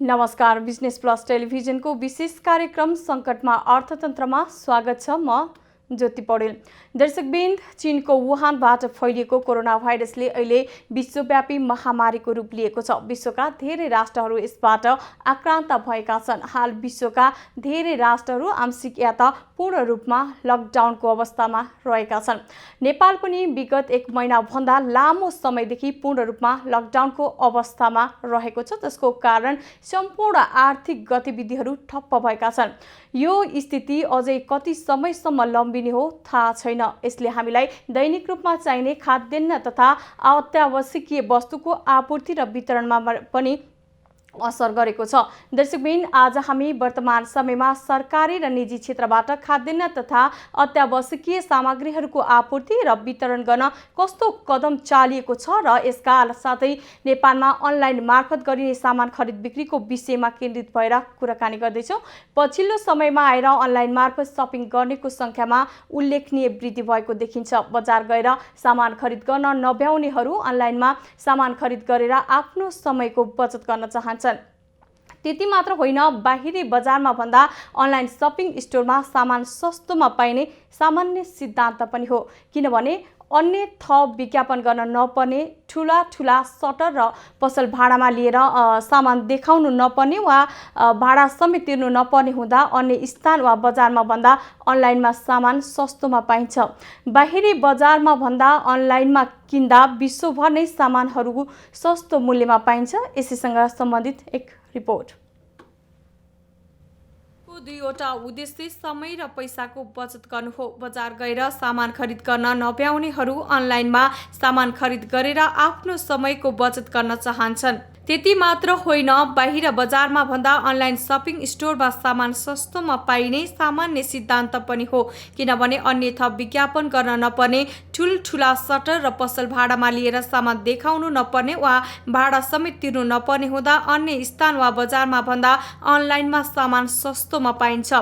नमस्कार, business plus टेलिभिजनको विशेष कार्यक्रम संकटमा अर्थतन्त्रमा स्वागत छ। म ज्योति पौडेल। दर्शकवृन्द, चीनको वुहानबाट फैलिएको कोरोना भाइरसले अहिले विश्वव्यापी महामारीको रूप लिएको छ। विश्वका धेरै राष्ट्रहरू यसबाट आक्रान्त भएका छन्। हाल विश्वका धेरै राष्ट्रहरू आंशिक या त पूर्ण रूपमा लकडाउनको अवस्थामा रहेका छन्। नेपाल पनि विगत 1 महिनाभन्दा लामो समयदेखि पूर्ण रूपमा लकडाउनको अवस्थामा रहेको छ, जसको कारण सम्पूर्ण आर्थिक गतिविधिहरू ठप्प भएका छन्। यो स्थिति अझै कति समयसम्म लम्बिने हो थाहा छैन। यसले हामीलाई दैनिक रूपमा चाहिने खाद्यान्न तथा अत्यावश्यकीय वस्तुको आपूर्ति र वितरणमा पनि असर गरेको छ। दर्शकवृन्द, आज हामी वर्तमान समयमा सरकारी र निजी क्षेत्रबाट खाद्यान्न तथा अत्यावश्यकीय सामग्रीहरूको आपूर्ति र वितरण गर्न कस्तो कदम चालिएको छ र यसका साथै नेपालमा अनलाइन मार्फत गरिने सामान खरिद बिक्रीको विषयमा केन्द्रित भएर कुराकानी गर्दैछौँ। पछिल्लो समयमा आएर अनलाइन मार्फत सपिङ गर्नेको सङ्ख्यामा उल्लेखनीय वृद्धि भएको देखिन्छ। बजार गएर सामान खरिद गर्न नभ्याउनेहरू अनलाइनमा सामान खरिद गरेर आफ्नो समयको बचत गर्न चाहन्छन्। त्यति मात्र होइन, बाहिरी बजारमा भन्दा अनलाइन सपिङ स्टोरमा सामान सस्तोमा पाइने सामान्य सिद्धान्त पनि हो। किनभने अन्य थप विज्ञापन गर्न नपर्ने, ठुला सटर र पसल भाडामा लिएर सामान देखाउनु नपर्ने वा भाडा समेत तिर्नु नपर्ने हुँदा अन्य स्थान वा बजारमा भन्दा अनलाइनमा सामान सस्तोमा पाइन्छ। बाहिरी बजारमा भन्दा अनलाइनमा किन्दा विश्वभर नै सामानहरू सस्तो मूल्यमा पाइन्छ। यसैसँग सम्बन्धित एक रिपोर्ट। दुईवटा उद्देश्य समय र पैसाको बचत गर्नु हो। बजार गएर सामान खरिद गर्न नभ्याउनेहरू अनलाइनमा सामान खरिद गरेर आफ्नो समयको बचत गर्न चाहन्छन्। त्यति मात्र होइन, बाहिर बजारमा भन्दा अनलाइन सपिङ स्टोरमा सामान सस्तोमा पाइने सामान्य सिद्धान्त पनि हो। किनभने अन्य थप विज्ञापन गर्न नपर्ने, ठुला सटर र पसल भाडामा लिएर सामान देखाउनु नपर्ने वा भाडा समेत तिर्नु नपर्ने हुँदा अन्य स्थान वा बजारमा भन्दा अनलाइनमा सामान सस्तोमा पाइन्छ।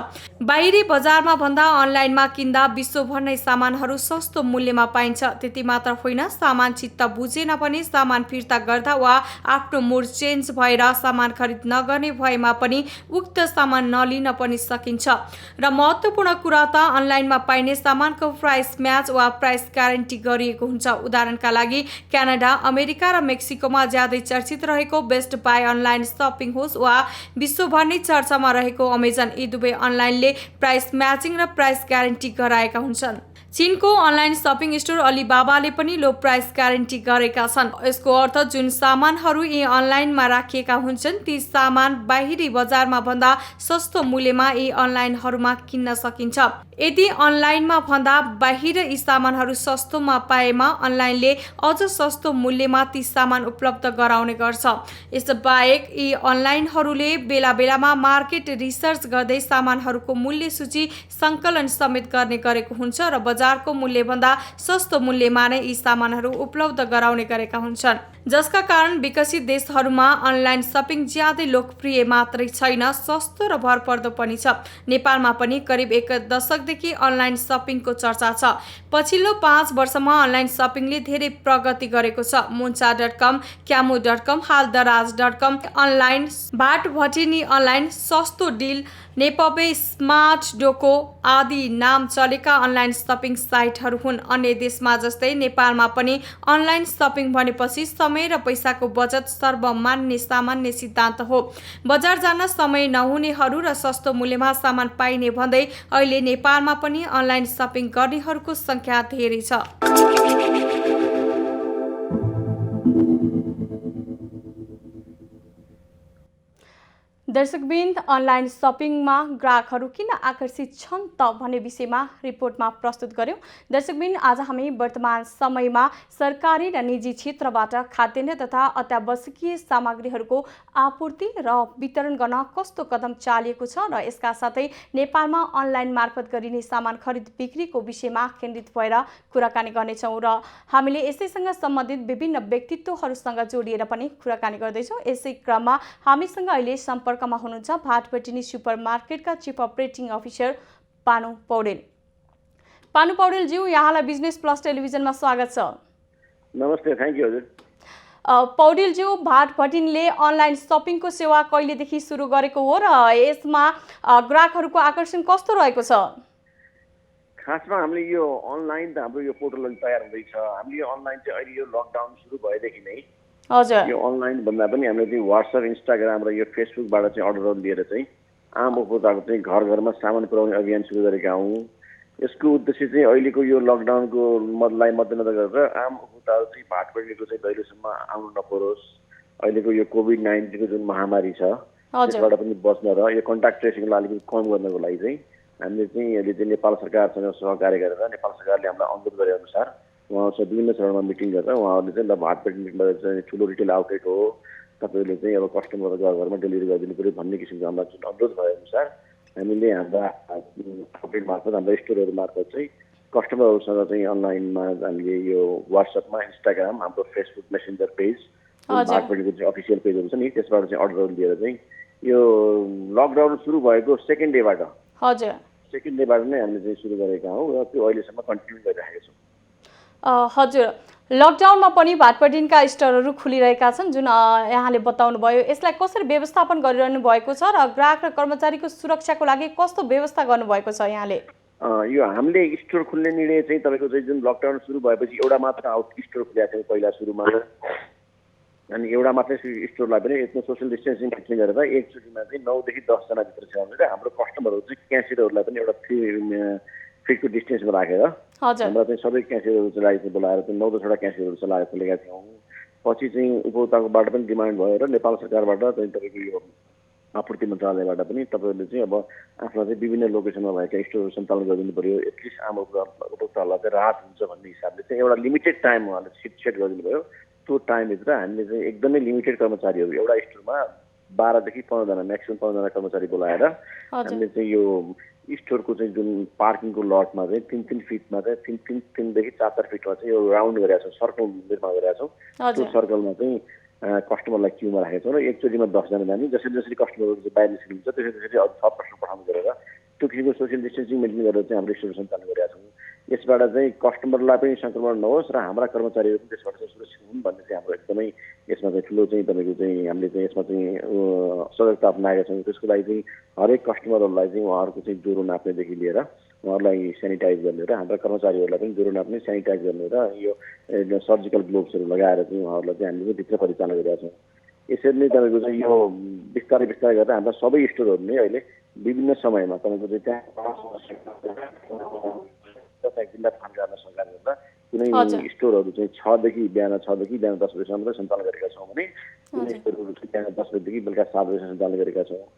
बाहिरी बजारमा भन्दा अनलाइनमा किन्दा विश्वभर नै सामानहरू सस्तो मूल्यमा पाइन्छ। त्यति मात्र होइन, सामान चित्त बुझेन भने सामान फिर्ता गर्दा वा आफ्नो मुड चेन्ज भएर सामान खरिद नगर्ने भएमा पनि उक्त सामान नलिन पनि सकिन्छ। र महत्त्वपूर्ण कुरा त अनलाइनमा पाइने सामानको प्राइस म्याच वा प्राइस ग्यारेन्टी गरिएको हुन्छ। उदाहरणका लागि क्यानाडा, अमेरिका र मेक्सिकोमा ज्यादै चर्चित रहेको बेस्ट बाय अनलाइन सपिङ होस् वा विश्वभर नै चर्चामा रहेको अमेजन, यी दुवै अनलाइनले प्राइस म्याचिङ र प्राइस ग्यारेन्टी गराएका हुन्छन्। चीनको अनलाइन सपिङ स्टोर अलिबाबाले पनि लो प्राइस ग्यारेन्टी गरेका छन्। यसको अर्थ जुन सामानहरू यी अनलाइनमा राखिएका हुन्छन् ती सामान बाहिरी बजारमा भन्दा सस्तो मूल्यमा यी अनलाइनहरूमा किन्न सकिन्छ। यदि अनलाइनमा भन्दा बाहिर यी सामानहरू सस्तोमा पाएमा अनलाइनले अझ सस्तो मूल्यमा ती सामान उपलब्ध गराउने गर्छ। यसबाहेक यी अनलाइनहरूले बेला बेलामा मार्केट रिसर्च गर्दै सामानहरूको मूल्य सूची सङ्कलन समेत गर्ने गरेको हुन्छ र बजारको मूल्यभन्दा सस्तो मूल्यमा नै यी सामानहरू उपलब्ध गराउने गरेका हुन्छन्। जसका कारण विकसित देशहरूमा अनलाइन सपिङ ज्यादै लोकप्रिय मात्रै छैन, सस्तो र भरपर्दो पनि छ। नेपालमा पनि करिब 1 दशकदेखि अनलाइन सपिङको चर्चा छ। पछिल्लो 5 वर्षमा अनलाइन सपिङले धेरै प्रगति गरेको छ। मुन्चा.com, क्यामो.com, हाल दराज.com, अनलाइन बाट भटिनी अनलाइन, सस्तो डिल, नेपबे, स्मार्ट डोको आदि नाम चलेका अनलाइन सपिङ साइटहरू हुन्। अन्य देशमा जस्तै नेपालमा पनि अनलाइन सपिङ भनेपछि समय र पैसाको बचत सर्वमान्य सामान्य सिद्धान्त हो। बजार जान समय नहुनेहरू र सस्तो मूल्यमा सामान पाइने भन्दै अहिले नेपालमा पनि अनलाइन सपिङ गर्नेहरूको सङ्ख्या धेरै छ। दर्शकवृन्द, अनलाइन सपिङमा ग्राहकहरू किन आकर्षित छन् त भन्ने विषयमा रिपोर्टमा प्रस्तुत गर्यौँ। दर्शकवृन्द, आज हामी वर्तमान समयमा सरकारी र निजी क्षेत्रबाट खाद्यान्न तथा अत्यावश्यकीय सामग्रीहरूको आपूर्ति र वितरण गर्न कस्तो कदम चालिएको छ र यसका साथै नेपालमा अनलाइन मार्फत गरिने सामान खरिद बिक्रीको विषयमा केन्द्रित भएर कुराकानी गर्नेछौँ र हामीले यसैसँग सम्बन्धित विभिन्न व्यक्तित्वहरूसँग जोडिएर पनि कुराकानी गर्दैछौँ। यसै क्रममा हामीसँग अहिले सम्पर्कमा हुनुहुन्छ भाटभटिनी सुपर मार्केटका chief operating officer Panu Paudel. Panu पौडेलज्यू, यहाँलाई बिजनेस प्लस टेलिभिजनमा स्वागत छ। नमस्ते, थ्याङ्क यू हजुर। पौडेलज्यू भाटभटिनले अनलाइन सपिङको सेवा कहिलेदेखि सुरु गरेको हो र यसमा ग्राहकहरूको आकर्षण कस्तो रहेको छ? खासमा हामीले यो अनलाइन त हाम्रो यो पोर्टल तयार हुँदैछ। हामीले यो अनलाइन चाहिँ अहिले यो लकडाउन सुरु भएदेखि नै हजुर यो अनलाइन भन्दा पनि हामीले चाहिँ WhatsApp, Instagram र यो फेसबुकबाट चाहिँ अर्डरहरू लिएर चाहिँ आम उपभोक्ताको चाहिँ घर घरमा सामान पुर्याउने अभियान सुरु गरेका हौँ। यसको उद्देश्य चाहिँ अहिलेको यो लकडाउनको मदलाई मध्यनजर गरेर आम उपभोक्ताहरू चाहिँ भाटबडीको चाहिँ दैलोसम्म आउनु नपरोस्। अहिलेको यो कोभिड-19 को जुन महामारी छ त्यसबाट पनि बच्न र यो कन्ट्याक्ट ट्रेसिङलाई अलिकति कम गर्नको लागि चाहिँ हामीले चाहिँ अहिले चाहिँ नेपाल सरकारसँग सहकार्य गरेर नेपाल सरकारले हामीलाई अनुरोध गरे अनुसार उहाँहरूसँग विभिन्न चरणमा मिटिङ गरेर उहाँहरूले चाहिँ ल भाटबडी चाहिँ ठुलो रिटेल आउटलेट हो, तपाईँहरूले चाहिँ अब कस्टमरको घर घरमा डेलिभरी गरिदिनु पऱ्यो भन्ने किसिमको हामीलाई जुन अनुरोध भए अनुसार हामीले हाम्रा आउटलेट मार्फत हाम्रा स्टोरहरू मार्फत चाहिँ कस्टमरहरूसँग चाहिँ अनलाइनमा हामीले यो WhatsAppमा, Instagram, हाम्रो फेसबुक मेसेन्जर पेज, भाटबडीको चाहिँ अफिसियल पेजहरू छ नि त्यसबाट चाहिँ अर्डरहरू लिएर चाहिँ यो लकडाउन सुरु भएको सेकेन्ड डेबाट नै हामीले चाहिँ सुरु गरेका हौँ र त्यो अहिलेसम्म कन्टिन्यू गरिरहेका छौँ। हजुर, लकडाउनमा पनि भाटबडीका स्टोरहरू खुलिरहेका छन् जुन यहाँले बताउनु भयो। यसलाई कसरी व्यवस्थापन गरिरहनु भएको छ र ग्राहक र कर्मचारीको सुरक्षाको लागि कस्तो व्यवस्था गर्नुभएको छ यहाँले? यो हामीले स्टोर खुल्ने निर्णय चाहिँ तपाईँको चाहिँ जुन लकडाउन सुरु भएपछि एउटा मात्र स्टोर खुलेका थियौँ पहिला सुरुमा, अनि एउटा मात्रै स्टोरलाई पनि यत्रो सोसियल डिस्टेन्सिङ मेन्टेन गरेर एकचोटिमा चाहिँ 9 देखि 10 जना भित्र छ र हाम्रो कस्टमरहरू चाहिँ क्यासियरहरूलाई पनि एउटा फिटको डिस्टेन्समा राखेर हाम्रा चाहिँ सबै क्यासियरहरूलाई चाहिँ बोलाएर चाहिँ 9-10वटा क्यासियरहरू चलाएर खोलेका थियौँ। पछि चाहिँ उपभोक्ताकोबाट पनि डिमान्ड भयो र नेपाल सरकारबाट चाहिँ तपाईँको यो आपूर्ति मन्त्रालयबाट पनि तपाईँहरूले चाहिँ अब आफ्नो चाहिँ विभिन्न लोकेसनमा भएका स्टोरहरू सञ्चालन गरिदिनु पऱ्यो, एटलिस्ट आम उपभोक्ताहरूलाई चाहिँ राहत हुन्छ भन्ने हिसाबले चाहिँ एउटा लिमिटेड टाइम उहाँले सेट गरिदिनु भयो। त्यो टाइमभित्र हामीले चाहिँ एकदमै लिमिटेड कर्मचारीहरू एउटा स्टोरमा 12 देखि 15 जना म्याक्सिमम 15 जना कर्मचारी बोलाएर हामीले चाहिँ यो स्टोरको चाहिँ जुन पार्किङको लटमा चाहिँ 3-3 फिटमा चाहिँ 3 देखि 4 फिटमा चाहिँ यो राउन्ड गरेका छौँ, सर्कल निर्माण गरेका छौँ। त्यो सर्कलमा चाहिँ कस्टमरलाई क्युमा राखेका छौँ र एकचोटिमा 10 जना जाने, जसरी कस्टमरहरू चाहिँ बाहिर निस्किनुहुन्छ त्यसरी अझ थप प्रश्न पठाउनु गरेर त्यो किसिमको सोसियल डिस्टेन्सिङ मेन्टेन गरेर चाहिँ हाम्रो स्टोर सञ्चालन गरेका छौँ। यसबाट चाहिँ कस्टमरलाई पनि सङ्क्रमण नहोस् र हाम्रा कर्मचारीहरू पनि त्यसबाट चाहिँ सुरक्षित हुन् भन्ने चाहिँ हाम्रो एकदमै यसमा चाहिँ ठुलो चाहिँ तपाईँको चाहिँ हामीले चाहिँ यसमा चाहिँ सजगता अप्नाएका छौँ। त्यसको लागि चाहिँ हरेक कस्टमरहरूलाई चाहिँ उहाँहरूको चाहिँ ज्वरो नाप्नेदेखि लिएर उहाँहरूलाई सेनिटाइज गर्ने र हाम्रा कर्मचारीहरूलाई पनि ज्वरो नाप्ने, सेनिटाइज गर्ने र यो सर्जिकल ग्लोभ्सहरू लगाएर चाहिँ उहाँहरूलाई चाहिँ हामीले भित्र परिचालन गरिरहेका छौँ। यसरी नै तपाईँको चाहिँ यो बिस्तारै गरेर हाम्रा सबै स्टोरहरू नै अहिले विभिन्न समयमा तपाईँको चाहिँ त्यहाँ जिल्ला थाना सरकार गर्दा कुनै स्टोरहरू चाहिँ 6 देखि बिहान 10 बजीसम्म सञ्चालन गरेका छौँ भने कुनै स्टोरहरू चाहिँ बिहान 10 बजीदेखि बेलुका 7 बजीसम्म सञ्चालन गरेका छौँ।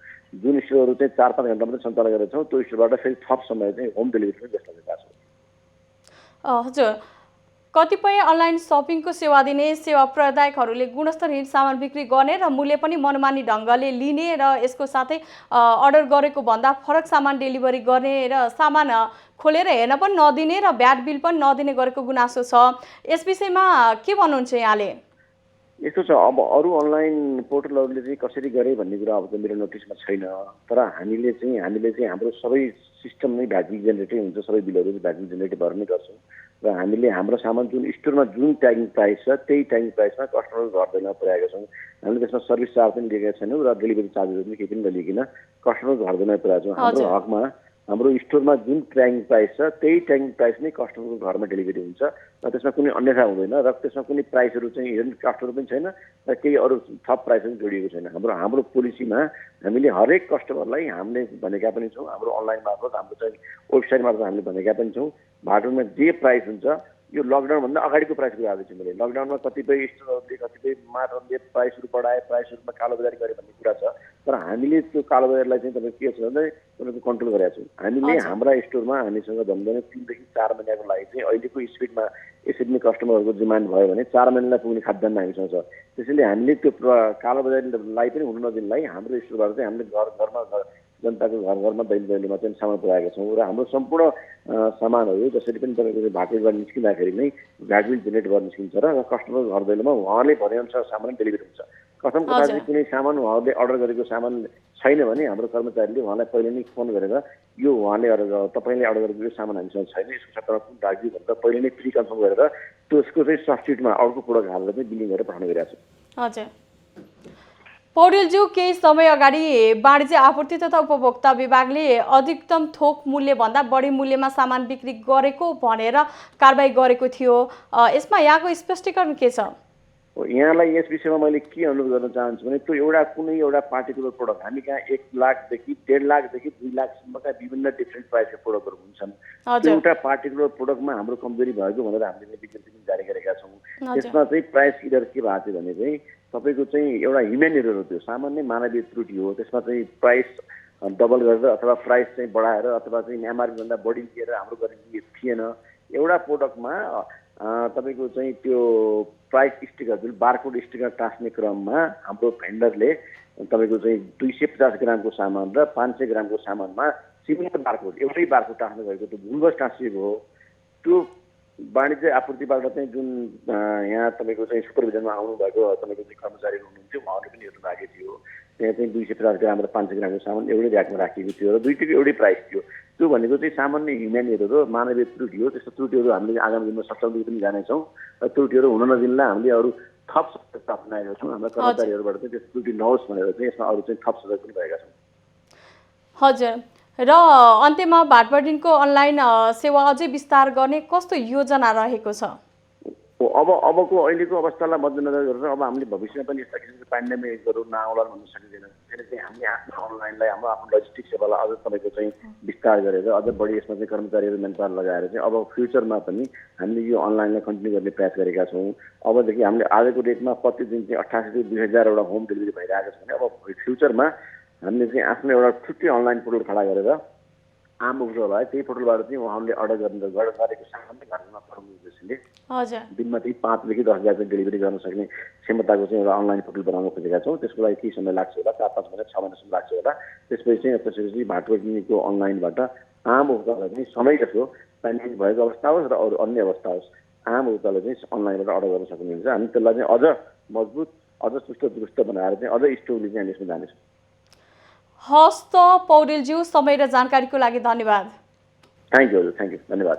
जुन स्टोरहरू चाहिँ 4-5 घन्टा मात्रै सञ्चालन गरेका छौँ त्यो स्टोरबाट फेरि थप समय चाहिँ होम डेलिभरी पनि व्यस्त गरेका छौँ। हजुर, कतिपय अनलाइन सपिङको सेवा दिने सेवा प्रदायकहरूले गुणस्तरहीन सामान बिक्री गर्ने र मूल्य पनि मनमानी ढङ्गले लिने र यसको साथै अर्डर गरेको भन्दा फरक सामान डेलिभरी गर्ने र सामान खोलेर हेर्न पनि नदिने र भ्याट बिल पनि नदिने गरेको गुनासो छ। यस विषयमा के भन्नुहुन्छ यहाँले? यस्तो छ, अब अरू अनलाइन पोर्टलहरूले चाहिँ कसरी गरे भन्ने कुरा अब मेरो नोटिसमा छैन, तर हामीले चाहिँ हाम्रो सबै सिस्टम नै भ्याट बिल जेनेरेटै हुन्छ, सबै बिलहरू चाहिँ भ्याट बिल जेनेरेट भएर नै गर्छौँ र हामीले हाम्रो सामान जुन स्टोरमा जुन ट्यागिङ प्राइस छ त्यही ट्यागिङ प्राइसमा कस्टमरको घर दैलोमा पुर्याएका छौँ। हामीले त्यसमा सर्भिस चार्ज पनि लिएका छैनौँ र डेलिभरी चार्जेस पनि केही पनि नलिकन कस्टमरको घर दैलोमा पुर्याएका छौँ। हाम्रो हकमा हाम्रो स्टोरमा जुन ट्यागिङ प्राइस छ त्यही ट्यागिङ प्राइस नै कस्टमरको घरमा डेलिभरी हुन्छ र त्यसमा कुनै अन्यथा हुँदैन र त्यसमा कुनै प्राइसहरू चाहिँ हिडन कास्टहरू पनि छैन र केही अरू थप प्राइसहरू जोडिएको छैन। हाम्रो पोलिसीमा हामीले हरेक कस्टमरलाई हामीले भनेका पनि छौँ, हाम्रो अनलाइन मार्फत हाम्रो चाहिँ वेबसाइट मार्फत हामीले भनेका पनि छौँ, भाटबडीमा जे प्राइस हुन्छ यो लकडाउनभन्दा अगाडिको प्राइसको गर्दैछु मैले। लकडाउनमा कतिपय स्टोरहरूले कतिपय मार्टहरूले प्राइसहरू बढाए, प्राइसहरूमा कालोबजारी गरे भन्ने कुरा छ, तर हामीले त्यो कालोबजारीलाई चाहिँ तपाईँको के छ भने तपाईँको कन्ट्रोल गरेका छौँ। हामीले हाम्रा स्टोरमा हामीसँग झन्डै 3 देखि 4 महिनाको लागि चाहिँ अहिलेको स्पिडमा यसरी नै कस्टमरहरूको डिमान्ड भयो भने 4 महिनालाई पुग्ने खाद्यान्न हामीसँग छ। त्यसैले हामीले त्यो कालोबजारीलाई पनि हुन नदिनलाई हाम्रो स्टोरबाट चाहिँ हामीले घर घरमा जनताको घर घरमा दैलोमा चाहिँ सामान पुर्याएका छौँ र हाम्रो सम्पूर्ण सामानहरू जसरी पनि तपाईँको भाटबडीबाट निस्किँदाखेरि नै भ्याट बिल जेनेरेट गर्न निस्किन्छ र कस्टमरको घर दैलोमा उहाँले भनेअनुसार सामान डेलिभरी हुन्छ। कसम कुरा चाहिँ कुनै सामान उहाँहरूले अर्डर गरेको सामान छैन भने हाम्रो कर्मचारीले उहाँलाई पहिले नै फोन गरेर यो उहाँले तपाईँले अर्डर गरेको यो सामान हामीसँग छैन, यसको सट्टामा कुन राखिदियो भनेर पहिले नै प्री कन्फर्म गरेर त्यसको चाहिँ सब्स्टिट्युटमा अर्को प्रोडक्ट हालेर चाहिँ बिलिङ गरेर पठाउने गरिरहेको छु। हजुर पौडेलज्यू, केही समय अगाडि वाणिज्य आपूर्ति तथा उपभोक्ता विभागले अधिकतम थोक मूल्यभन्दा बढी मूल्यमा सामान बिक्री गरेको भनेर कारबाही गरेको थियो। यसमा यहाँको स्पष्टीकरण के छ? यहाँलाई यस विषयमा मैले के अनुरोध गर्न चाहन्छु भने त्यो कुनै एउटा पार्टिकुलर प्रोडक्ट हामी कहाँ 1 लाखदेखि 1.5 लाखदेखि 2 लाखसम्मका विभिन्न डिफ्रेन्ट प्राइसका प्रोडक्टहरू हुन्छन्। त्यो एउटा पार्टिकुलर प्रोडक्टमा हाम्रो कमजोरी भएको भनेर हामीले विज्ञप्ति पनि जारी गरेका छौँ। त्यसमा चाहिँ प्राइस इडर के भएको थियो भने चाहिँ तपाईँको चाहिँ एउटा ह्युमेन एरर हो, त्यो सामान्य मानवीय त्रुटि हो। त्यसमा चाहिँ प्राइस डबल गरेर अथवा प्राइस चाहिँ बढाएर अथवा चाहिँ एमआरपी भन्दा बढी लिएर हाम्रो गरिने थिएन। एउटा प्रोडक्टमा तपाईँको चाहिँ त्यो प्राइस स्टिकर जुन बारकोड स्टिकर टाँस्ने क्रममा हाम्रो भेन्डरले तपाईँको चाहिँ 250 ग्रामको सामान र 500 ग्रामको सामानमा सिमिलर बारकोड एउटै बारकोड टाँस्नु भएको त्यो भुलवश टाँसिएको हो। त्यो वाणिज्य आपूर्तिबाट चाहिँ जुन यहाँ तपाईँको चाहिँ सुपरभिजनमा आउनुभएको तपाईँको चाहिँ कर्मचारीहरू हुनुहुन्थ्यो, उहाँहरूले पनि हेर्नु भएको थियो। त्यहाँ चाहिँ 250 ग्राम र 500 ग्रामको सामान एउटै ऱ्याकमा राखिएको थियो र दुईटैको एउटै प्राइस थियो। त्यो भनेको चाहिँ सामान्य ह्युमेन एरर हो, मानवीय त्रुटि हो। त्यस्तो त्रुटिहरू हामीले आगामी दिनमा सच्याउँदै पनि जानेछौँ र त्रुटिहरू हुन नदिनलाई हामीले अरू थप सतर्कता अपनाएका छौँ। हाम्रा कर्मचारीहरूबाट चाहिँ त्यस्तो त्रुटि नहोस् भनेर चाहिँ यसमा अरू चाहिँ थप सतर्क पनि भएका छौँ। हजुर र अन्त्यमा भाटबढीको अनलाइन सेवा अझै विस्तार गर्ने कस्तो योजना रहेको छ? अबको अहिलेको अवस्थालाई मध्यनजर गरेर अब हामीले भविष्यमा पनि यस्ता किसिमको पेन्डेमिकहरू नआउला भन्न सकिँदैन। त्यसैले चाहिँ हामीले आफ्नो अनलाइनलाई आफ्नो लजिस्टिक सेवालाई अझ तपाईँको चाहिँ विस्तार गरेर अझ बढी यसमा चाहिँ कर्मचारीहरू म्यानपावर लगाएर चाहिँ अब फ्युचरमा पनि हामीले यो अनलाइनलाई कन्टिन्यू गर्ने प्रयास गरेका छौँ। अबदेखि हामीले आजको डेटमा प्रतिदिन चाहिँ 88 से 2000 एउटा होम डेलिभरी भइरहेको छ भने अब फ्युचरमा हामीले चाहिँ आफ्नो एउटा छुट्टै अनलाइन पोर्टल खडा गरेर आम उपभोक्तालाई त्यही पोर्टलबाट चाहिँ उहाँहरूले अर्डर गरेको सामान घरमा पठाउने उद्देश्यले दिनमा चाहिँ 5 देखि 10 हजार चाहिँ डेलिभरी गर्न सक्ने क्षमताको चाहिँ एउटा अनलाइन पोर्टल बनाउन खोजेका छौँ। त्यसको लागि केही समय लाग्छ होला, 4-5 महिना 6 महिनासम्म लाग्छ होला। त्यसपछि चाहिँ त्यसपछि भाटबढीको अनलाइनबाट आम उपभोक्तालाई चाहिँ समय जसो पेन्डेमिक भएको अवस्था होस् र अरू अन्य अवस्था होस् आम उपभोक्ताले चाहिँ अनलाइनबाट अर्डर गर्न सक्नुहुन्छ। हामी त्यसलाई चाहिँ अझ मजबुत, अझ चुस्त दुरुस्त बनाएर चाहिँ अझ स्टोरले चाहिँ हामी यसमा जानेछौँ। हस् त पौडेलज्यू, समय र जानकारीको लागि धन्यवाद। थ्याङ्क यू, धन्यवाद।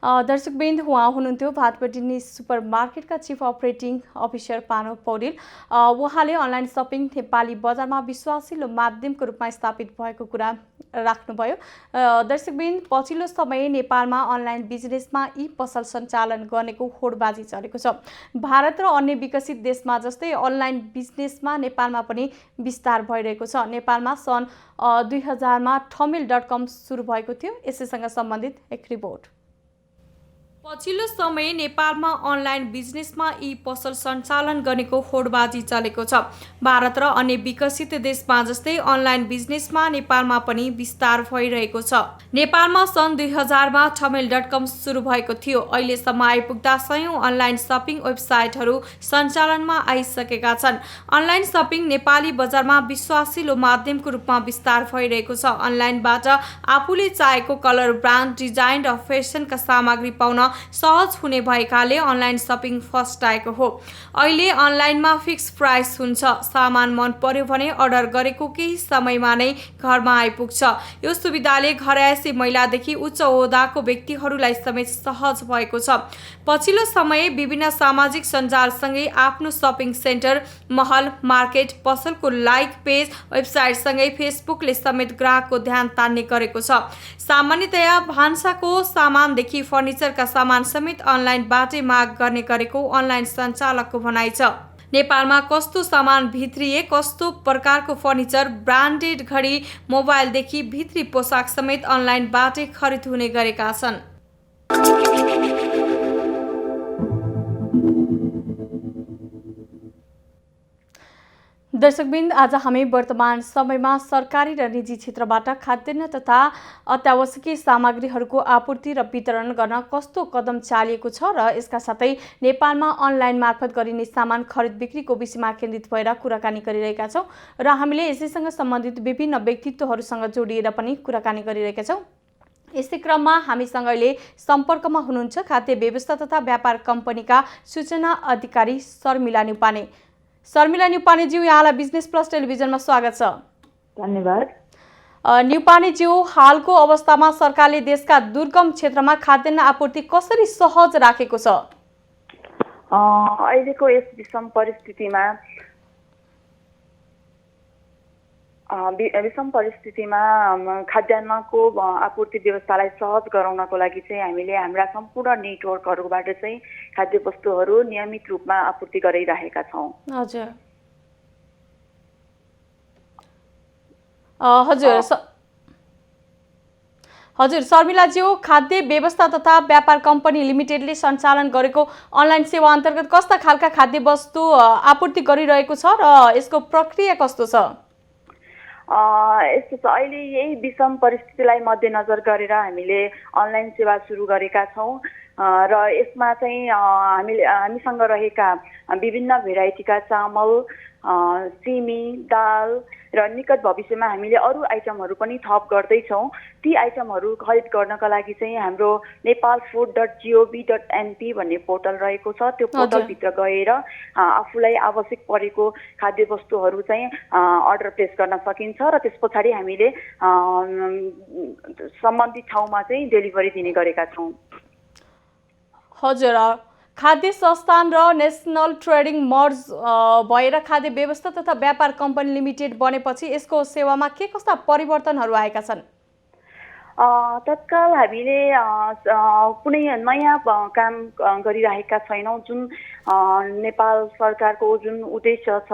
दर्शकवृन्द, उहाँ हुनुहुन्थ्यो भाटबढी सुपर मार्केटका chief operating officer Panu Paudel. उहाँले अनलाइन सपिङ नेपाली बजारमा विश्वासिलो माध्यमको रूपमा स्थापित भएको कुरा राख्नुभयो। दर्शकवृन्द, पछिल्लो समय नेपालमा अनलाइन बिजनेसमा ई पसल सञ्चालन गर्नेको होडबाजी चलेको छ। भारत र अन्य विकसित देशमा जस्तै अनलाइन बिजनेसमा नेपालमा पनि विस्तार भइरहेको छ। नेपालमा सन् 2000 मा ठमेल.com सुरु भएको थियो। यसैसँग सम्बन्धित एक रिपोर्ट। पछिल्लो समय नेपालमा अनलाइन बिजनेसमा ई पसल सञ्चालन गर्नेको होडबाजी चलेको छ। भारत र अन्य विकसित देशमा जस्तै अनलाइन बिजनेसमा नेपालमा पनि विस्तार भइरहेको छ। नेपालमा सन् 2000 मा ठमेल.com सुरु भएको थियो। अहिलेसम्म आइपुग्दा 100औं अनलाइन सपिङ वेबसाइटहरू सञ्चालनमा आइसकेका छन्। अनलाइन सपिङ नेपाली बजारमा विश्वासिलो माध्यमको रूपमा विस्तार भइरहेको छ। अनलाइनबाट आफूले चाहेको कलर, ब्रान्ड, डिजाइन र फेसनका सामग्री पाउन सहज हुने भएकाले अनलाइन सपिङ फस्टाएको हो। अहिले अनलाइनमा फिक्स प्राइस हुन्छ। सामान मन पर्यो भने अर्डर गरेको केही समयमा नै घरमा आइपुग्छ। यो सुविधाले घरायसी महिलादेखि उच्च ओहदाको व्यक्तिहरूलाई समेत सहज भएको छ। पछिल्लो समय विभिन्न सामाजिक सञ्जालसँगै आफ्नो सपिङ सेन्टर, महल, मार्केट, पसलको लाइक पेज, वेबसाइटसँगै फेसबुकले समेत ग्राहकको ध्यान तान्ने गरेको छ। सामान्यतया भान्साको सामानदेखि फर्निचरका सामान समेत अनलाइनबाटै माग गर्ने गरेको अनलाइन सञ्चालकको भनाइ छ। नेपालमा कस्तो सामान भित्रिए, कस्तो प्रकारको फर्निचर, ब्रान्डेड घडी, मोबाइलदेखि भित्री पोसाक समेत अनलाइनबाटै खरिद हुने गरेका छन्। दर्शकवृन्द, आज हामी वर्तमान समयमा सरकारी र निजी क्षेत्रबाट खाद्यान्न तथा अत्यावश्यकीय सामग्रीहरूको आपूर्ति र वितरण गर्न कस्तो कदम चालिएको छ र यसका साथै नेपालमा अनलाइन मार्फत गरिने सामान खरिद बिक्रीको विषयमा केन्द्रित भएर कुराकानी गरिरहेका छौँ र हामीले यसैसँग सम्बन्धित विभिन्न व्यक्तित्वहरूसँग जोडिएर पनि कुराकानी गरिरहेका छौँ। यसै क्रममा हामीसँग अहिले सम्पर्कमा हुनुहुन्छ खाद्य व्यवस्था तथा व्यापार कम्पनीका सूचना अधिकारी शर्मिला न्युपाने। शर्मिला न्युपानेज्यू, यहाँलाई बिजनेस प्लस टेलिभिजनमा स्वागत छ। धन्यवाद। न्युपानेज्यू, हालको अवस्थामा सरकारले देशका दुर्गम क्षेत्रमा खाद्यान्न आपूर्ति कसरी सहज राखेको छ? अहिलेको यस विषम परिस्थितिमा खाद्यान्नको आपूर्ति व्यवस्थालाई सहज गराउनको लागि चाहिँ हामीले हाम्रा सम्पूर्ण नेटवर्कहरूबाट चाहिँ खाद्य वस्तुहरू नियमित रूपमा आपूर्ति गरिरहेका छौँ। हजुर हजुर हजुर शर्मिलाज्यू, खाद्य व्यवस्था तथा व्यापार कम्पनी लिमिटेडले सञ्चालन गरेको अनलाइन सेवा अन्तर्गत कस्ता खालका खाद्य वस्तु आपूर्ति गरिरहेको छ र यसको प्रक्रिया कस्तो छ? यस्तो छ, अहिले यही विषम परिस्थितिलाई मध्यनजर गरेर हामीले अनलाइन सेवा सुरु गरेका छौँ र यसमा चाहिँ हामीसँग रहेका विभिन्न भेराइटीका चामल, सिमी, दाल र निकट भविष्यमा हामीले अरू आइटमहरू पनि थप गर्दैछौँ। ती आइटमहरू खरिद गर्नका लागि चाहिँ हाम्रो nepalfood.gov.np भन्ने पोर्टल रहेको छ। त्यो पोर्टलभित्र गएर आफूलाई आवश्यक परेको खाद्य वस्तुहरू चाहिँ अर्डर प्लेस गर्न सकिन्छ र त्यस पछाडि हामीले सम्बन्धित ठाउँमा चाहिँ डेलिभरी दिने गरेका छौँ। हजुर, खाद्य संस्थान र नेसनल ट्रेडिङ मर्ज भएर खाद्य व्यवस्था तथा व्यापार कम्पनी लिमिटेड बनेपछि यसको सेवामा के कस्ता परिवर्तनहरू आएका छन्? तत्काल हामीले कुनै नयाँ काम गरिरहेका छैनौँ। जुन नेपाल सरकारको जुन उद्देश्य छ,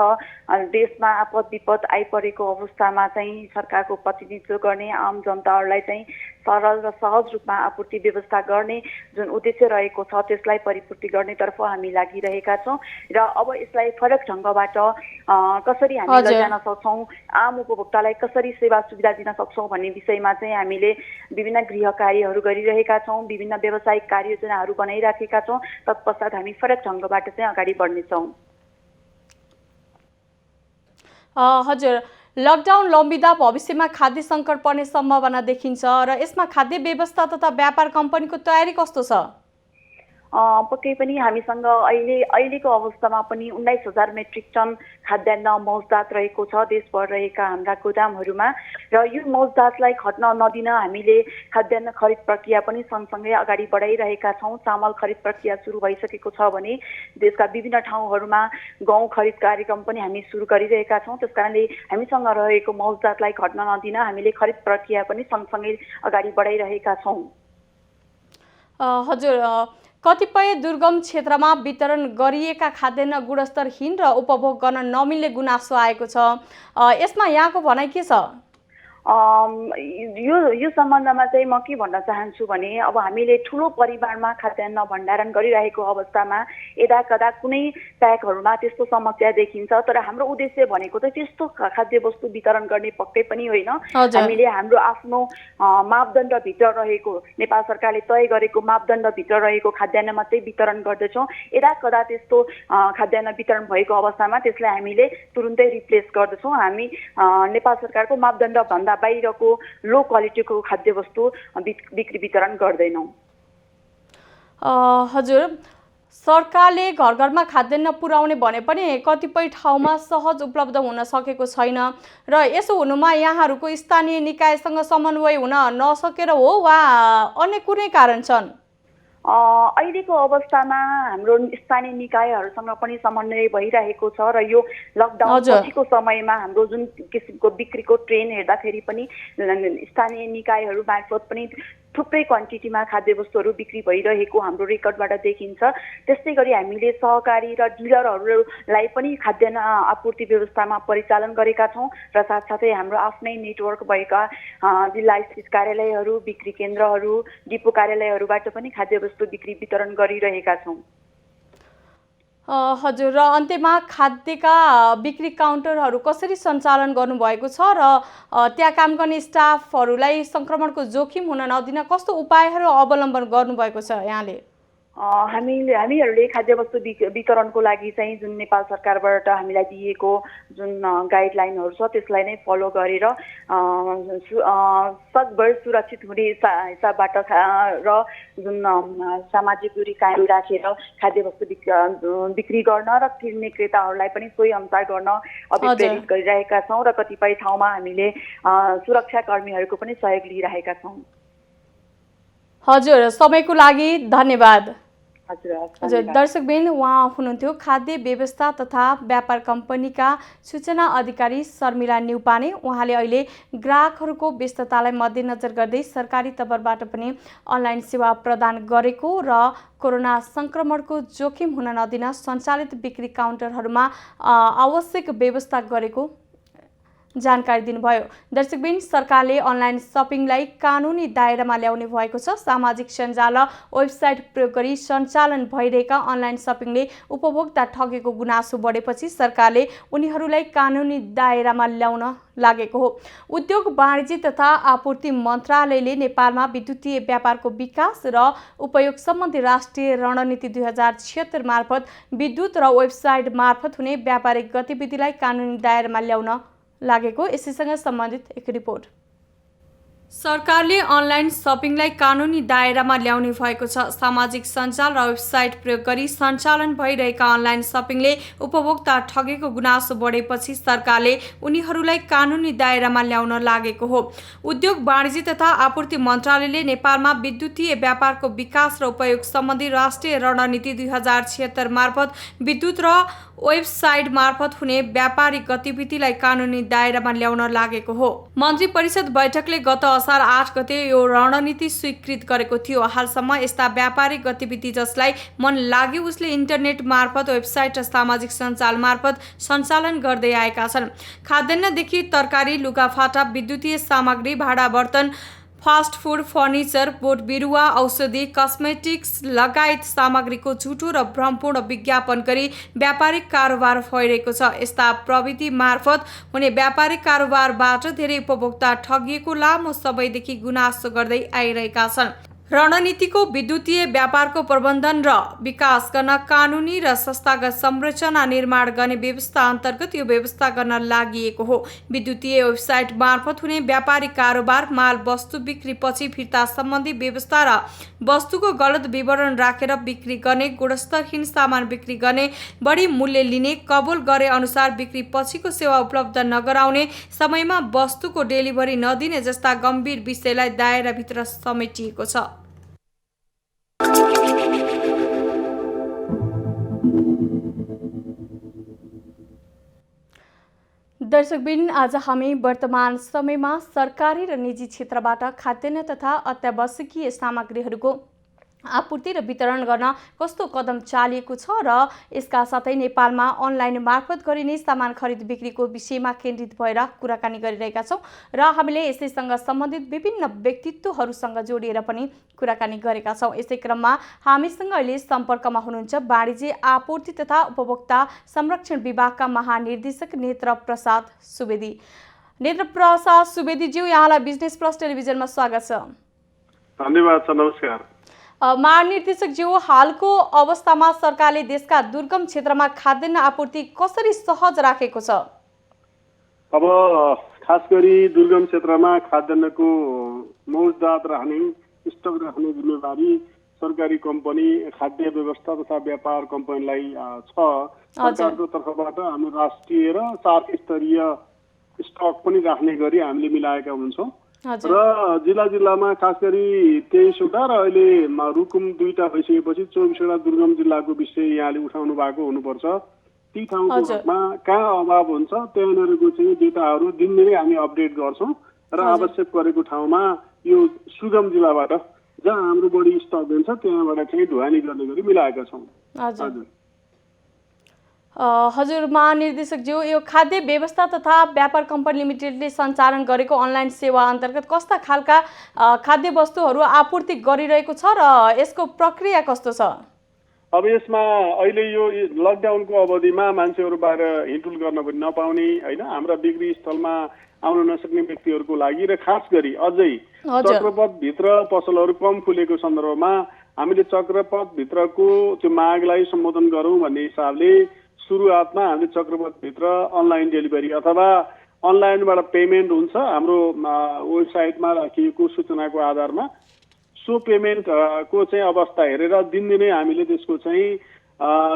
देशमा आपद विपद आइपरेको अवस्थामा चाहिँ सरकारको प्रतिनिधित्व गर्ने, आम जनताहरूलाई चाहिँ सरल र सहज रूपमा आपूर्ति व्यवस्था गर्ने जुन उद्देश्य रहेको छ त्यसलाई परिपूर्ति गर्नेतर्फ हामी लागिरहेका छौँ र अब यसलाई फरक ढङ्गबाट कसरी हामी लैजान सक्छौँ, आम उपभोक्तालाई कसरी सेवा सुविधा दिन सक्छौँ भन्ने विषयमा चाहिँ हामीले विभिन्न गृह कार्यहरू गरिरहेका छौँ, विभिन्न व्यावसायिक कार्ययोजनाहरू बनाइराखेका छौँ। तत्पश्चात हामी फरक ढङ्गबाट चाहिँ अगाडि बढ्नेछौँ। हजुर, लकडाउन लम्बिँदा भविष्यमा खाद्य सङ्कट पर्ने सम्भावना देखिन्छ र यसमा खाद्य व्यवस्था तथा व्यापार कम्पनीको तयारी कस्तो छ? पक्कै पनि हामीसँग अहिलेको अवस्थामा पनि 19,000 मेट्रिक टन खाद्यान्न मौजदात रहेको छ देशभर रहेका हाम्रा गोदामहरूमा र यो मौजदातलाई घट्न नदिन हामीले खाद्यान्न खरिद प्रक्रिया पनि सँगसँगै अगाडि बढाइरहेका छौँ। चामल खरिद प्रक्रिया सुरु भइसकेको छ भने देशका विभिन्न ठाउँहरूमा गहुँ खरिद कार्यक्रम पनि हामी सुरु गरिरहेका छौँ। त्यसकारणले हामीसँग रहेको मौजदातलाई घट्न नदिन हामीले खरिद प्रक्रिया पनि सँगसँगै अगाडि बढाइरहेका छौँ। हजुर, कतिपय दुर्गम क्षेत्रमा वितरण गरिएका खाद्यान्न गुणस्तरहीन र उपभोग गर्न नमिल्ने गुनासो आएको छ। यसमा यहाँको भनाइ के छ? यो सम्बन्धमा चाहिँ म के भन्न चाहन्छु भने अब हामीले ठुलो परिमाणमा खाद्यान्न भण्डारण गरिरहेको अवस्थामा यदा कदा कुनै प्याकहरूमा त्यस्तो समस्या देखिन्छ, तर हाम्रो उद्देश्य भनेको चाहिँ त्यस्तो खाद्य वस्तु वितरण गर्ने पक्कै पनि होइन। हामीले हाम्रो आफ्नो मापदण्डभित्र रहेको, नेपाल सरकारले तय गरेको मापदण्डभित्र रहेको खाद्यान्न मात्रै वितरण गर्दछौँ। यदा कदा त्यस्तो खाद्यान्न वितरण भएको अवस्थामा त्यसलाई हामीले तुरुन्तै रिप्लेस गर्दछौँ। हामी नेपाल सरकारको मापदण्ड भन्दा बाहिरको लो क्वालिटीको खाद्य वस्तु बिक्री वितरण गर्दैनौँ। हजुर, सरकारले घर घरमा खाद्यान्न पुर्याउने भने पनि कतिपय ठाउँमा सहज उपलब्ध हुन सकेको छैन र यसो हुनुमा यहाँहरूको स्थानीय निकायसँग समन्वय हुन नसकेर हो वा अन्य कुनै कारण छन्? अहिलेको अवस्थामा हाम्रो स्थानीय निकायहरूसँग पनि समन्वय भइरहेको छ र यो लकडाउन पछिको समयमा हाम्रो जुन किसिमको बिक्रीको ट्रेन हेर्दाखेरि पनि स्थानीय निकायहरू मार्फत पनि थुप्रै क्वान्टिटीमा खाद्य वस्तुहरू बिक्री भइरहेको हाम्रो रेकर्डबाट देखिन्छ। त्यस्तै गरी हामीले सहकारी र डिलरहरूलाई पनि खाद्यान्न आपूर्ति व्यवस्थामा परिचालन गरेका छौँ र साथसाथै हाम्रो आफ्नै नेटवर्क भएका जिल्ला स्थित कार्यालयहरू, बिक्री केन्द्रहरू, डिपो कार्यालयहरूबाट पनि खाद्य वस्तु बिक्री वितरण गरिरहेका छौँ। हजुर, र अन्त्यमा खाद्यका बिक्री काउन्टरहरू कसरी सञ्चालन गर्नुभएको छ र त्यहाँ काम गर्ने स्टाफहरूलाई सङ्क्रमणको जोखिम हुन नदिन कस्तो उपायहरू अवलम्बन गर्नुभएको छ यहाँले? हामीहरूले खाद्य वस्तु वितरणको लागि चाहिँ जुन नेपाल सरकारबाट हामीलाई दिएको जुन गाइडलाइनहरू छ त्यसलाई नै फलो गरेर सकभर सुरक्षित हुने हिसाबबाट र जुन सामाजिक दूरी कायम राखेर खाद्य वस्तु बिक्री गर्न र किन्ने क्रेताहरूलाई पनि सोही अनुसार गर्न अभिप्रेरित गरिरहेका छौँ र कतिपय ठाउँमा हामीले सुरक्षा कर्मीहरूको पनि सहयोग लिइरहेका छौँ। हजुर, समयको लागि धन्यवाद। हजुर दर्शकबिन उहाँ हुनुहुन्थ्यो खाद्य व्यवस्था तथा व्यापार कम्पनीका सूचना अधिकारी शर्मिला न्युपाने। उहाँले अहिले ग्राहकहरूको व्यस्ततालाई मध्यनजर गर्दै सरकारी तर्फबाट पनि अनलाइन सेवा प्रदान गरेको र कोरोना संक्रमणको जोखिम हुन नदिन सञ्चालित बिक्री काउन्टरहरूमा आवश्यक व्यवस्था गरेको जानकारी दिनुभयो। दर्शकबिन सरकारले अनलाइन सपिङलाई कानुनी दायरामा ल्याउने भएको छ। सामाजिक सञ्जाल र वेबसाइट प्रयोग गरी सञ्चालन भइरहेका अनलाइन सपिङले उपभोक्ता ठगेको गुनासो बढेपछि सरकारले उनीहरूलाई कानुनी दायरामा ल्याउन लागेको हो। उद्योग वाणिज्य तथा आपूर्ति मन्त्रालयले नेपालमा विद्युतीय व्यापारको विकास र उपयोग सम्बन्धी राष्ट्रिय रणनीति 2076 मार्फत विद्युत र वेबसाइट मार्फत हुने व्यापारिक गतिविधिलाई कानुनी दायरामा ल्याउन लागेको यसैसँग सम्बन्धित एक रिपोर्ट। सरकारले अनलाइन सपिङलाई कानुनी दायरामा ल्याउने भएको छ। सामाजिक सञ्जाल र वेबसाइट प्रयोग गरी सञ्चालन भइरहेका अनलाइन सपिङले उपभोक्ता ठगेको गुनासो बढेपछि सरकारले उनीहरूलाई कानुनी दायरामा ल्याउन लागेको हो। उद्योग वाणिज्य तथा आपूर्ति मन्त्रालयले नेपालमा विद्युतीय व्यापारको विकास र उपयोग सम्बन्धी राष्ट्रिय रणनीति 2076 मार्फत विद्युत र वेबसाइट मार्फत हुने व्यापारिक गतिविधिलाई कानुनी दायरामा ल्याउन लागेको हो। मन्त्री परिषद बैठकले गत असार 8 गते यो रणनीति स्वीकृत गरेको थियो। हालसम्म यस्ता व्यापारिक गतिविधि जसलाई मन लाग्यो उसले इन्टरनेट मार्फत वेबसाइट र सामाजिक सञ्जाल मार्फत सञ्चालन गर्दै आएका छन्। खाद्यान्नदेखि तरकारी, लुगाफाटा, विद्युतीय सामग्री, भाडा बर्तन, फास्ट फूड, फर्निचर, बोट बिरुवा, औषधि, कस्मेटिक्स लगायत सामग्रीको झुटो र भ्रमपूर्ण विज्ञापन गरी व्यापारिक कारोबार भइरहेको छ। यस्ता प्रविधि मार्फत हुने व्यापारिक कारोबारबाट धेरै उपभोक्ता ठगिएको लामो समयदेखि गुनासो गर्दै आइरहेका छन्। रणनीतिको विद्युतीय व्यापारको प्रबन्धन र विकास गर्न कानुनी र संस्थागत संरचना निर्माण गर्ने व्यवस्था अन्तर्गत यो व्यवस्था गर्न लागि हो। विद्युतीय वेबसाइट मार्फत हुने व्यापारिक कारोबार, माल वस्तु बिक्री पछि फिर्ता सम्बन्धी व्यवस्था र वस्तुको गलत विवरण राखेर बिक्री गर्ने, गुणस्तरहीन सामान बिक्री गर्ने, बढी मूल्य लिने, कबुल गरे अनुसार बिक्री पछिको सेवा उपलब्ध नगराउने, समयमा वस्तुको डेलिभरी नदिने जस्ता गम्भीर विषयलाई दायराभित्र समेटिएको छ। दर्शकबिन आज हामी वर्तमान समयमा सरकारी र निजी क्षेत्रबाट खाद्यान्न तथा अत्यावश्यकीय सामग्रीहरूको आपूर्ति र वितरण गर्न कस्तो कदम चालिएको छ र यसका साथै नेपालमा अनलाइन मार्फत गरिने सामान खरिद बिक्रीको विषयमा केन्द्रित भएर कुराकानी गरिरहेका छौँ र हामीले यसैसँग सम्बन्धित विभिन्न व्यक्तित्वहरूसँग जोडिएर पनि कुराकानी गरेका छौँ। यसै क्रममा हामीसँग अहिले सम्पर्कमा हुनुहुन्छ वाणिज्य आपूर्ति तथा उपभोक्ता संरक्षण विभागका महानिर्देशक नेत्र प्रसाद सुवेदी। नेत्र प्रसाद सुवेदीज्यू, यहाँलाई बिजनेस प्लस टेलिभिजनमा स्वागत छ। धन्यवाद छ। नमस्कार। महानिर्देशकज्यू, हालको अवस्थामा सरकारले देशका दुर्गम क्षेत्रमा खाद्यान्न आपूर्ति कसरी सहज राखेको छ? अब खास गरी दुर्गम क्षेत्रमा खाद्यान्नको मौजदात राख्ने, स्टक राख्ने जिम्मेवारी सरकारी कम्पनी खाद्य व्यवस्था तथा व्यापार कम्पनीलाई छ। सरकारको तर्फबाट हामी राष्ट्रिय र 4 स्तरीय स्टक पनि राख्ने गरी हामीले मिलाएका हुन्छौँ र जिल्ला जिल्लामा खास गरी 23वटा र अहिले रुकुम 2टा भइसकेपछि 24वटा दुर्गम जिल्लाको विषय यहाँले उठाउनु भएको हुनुपर्छ। ती ठाउँमा कहाँ अभाव हुन्छ त्यहाँनिरको चाहिँ डेटाहरू दिनदिनै हामी अपडेट गर्छौँ र आवश्यक परेको ठाउँमा यो सुगम जिल्लाबाट जहाँ हाम्रो बढी स्टक हुन्छ त्यहाँबाट चाहिँ ढुवानी गर्ने गरी मिलाएका छौँ। हजुर महानिर्देशकज्यू, यो खाद्य व्यवस्था तथा व्यापार कम्पनी लिमिटेडले सञ्चालन गरेको अनलाइन सेवा अन्तर्गत कस्ता खालका खाद्य वस्तुहरू आपूर्ति गरिरहेको छ र यसको प्रक्रिया कस्तो छ? अब यसमा अहिले यो लकडाउनको अवधिमा मान्छेहरू बाहिर हिँडुल गर्न पनि नपाउने होइन, हाम्रा बिक्री स्थलमा आउन नसक्ने व्यक्तिहरूको लागि र खास गरी अझै चक्रपथभित्र पसलहरू कम खुलेको सन्दर्भमा हामीले चक्रपथभित्रको त्यो मागलाई सम्बोधन गरौँ भन्ने हिसाबले सुरुवातमा हामीले चक्रपथभित्र अनलाइन डेलिभरी अथवा अनलाइनबाट पेमेन्ट हुन्छ हाम्रो वेबसाइटमा राखिएको सूचनाको आधारमा। सो पेमेन्टको चाहिँ अवस्था हेरेर दिनदिनै हामीले त्यसको चाहिँ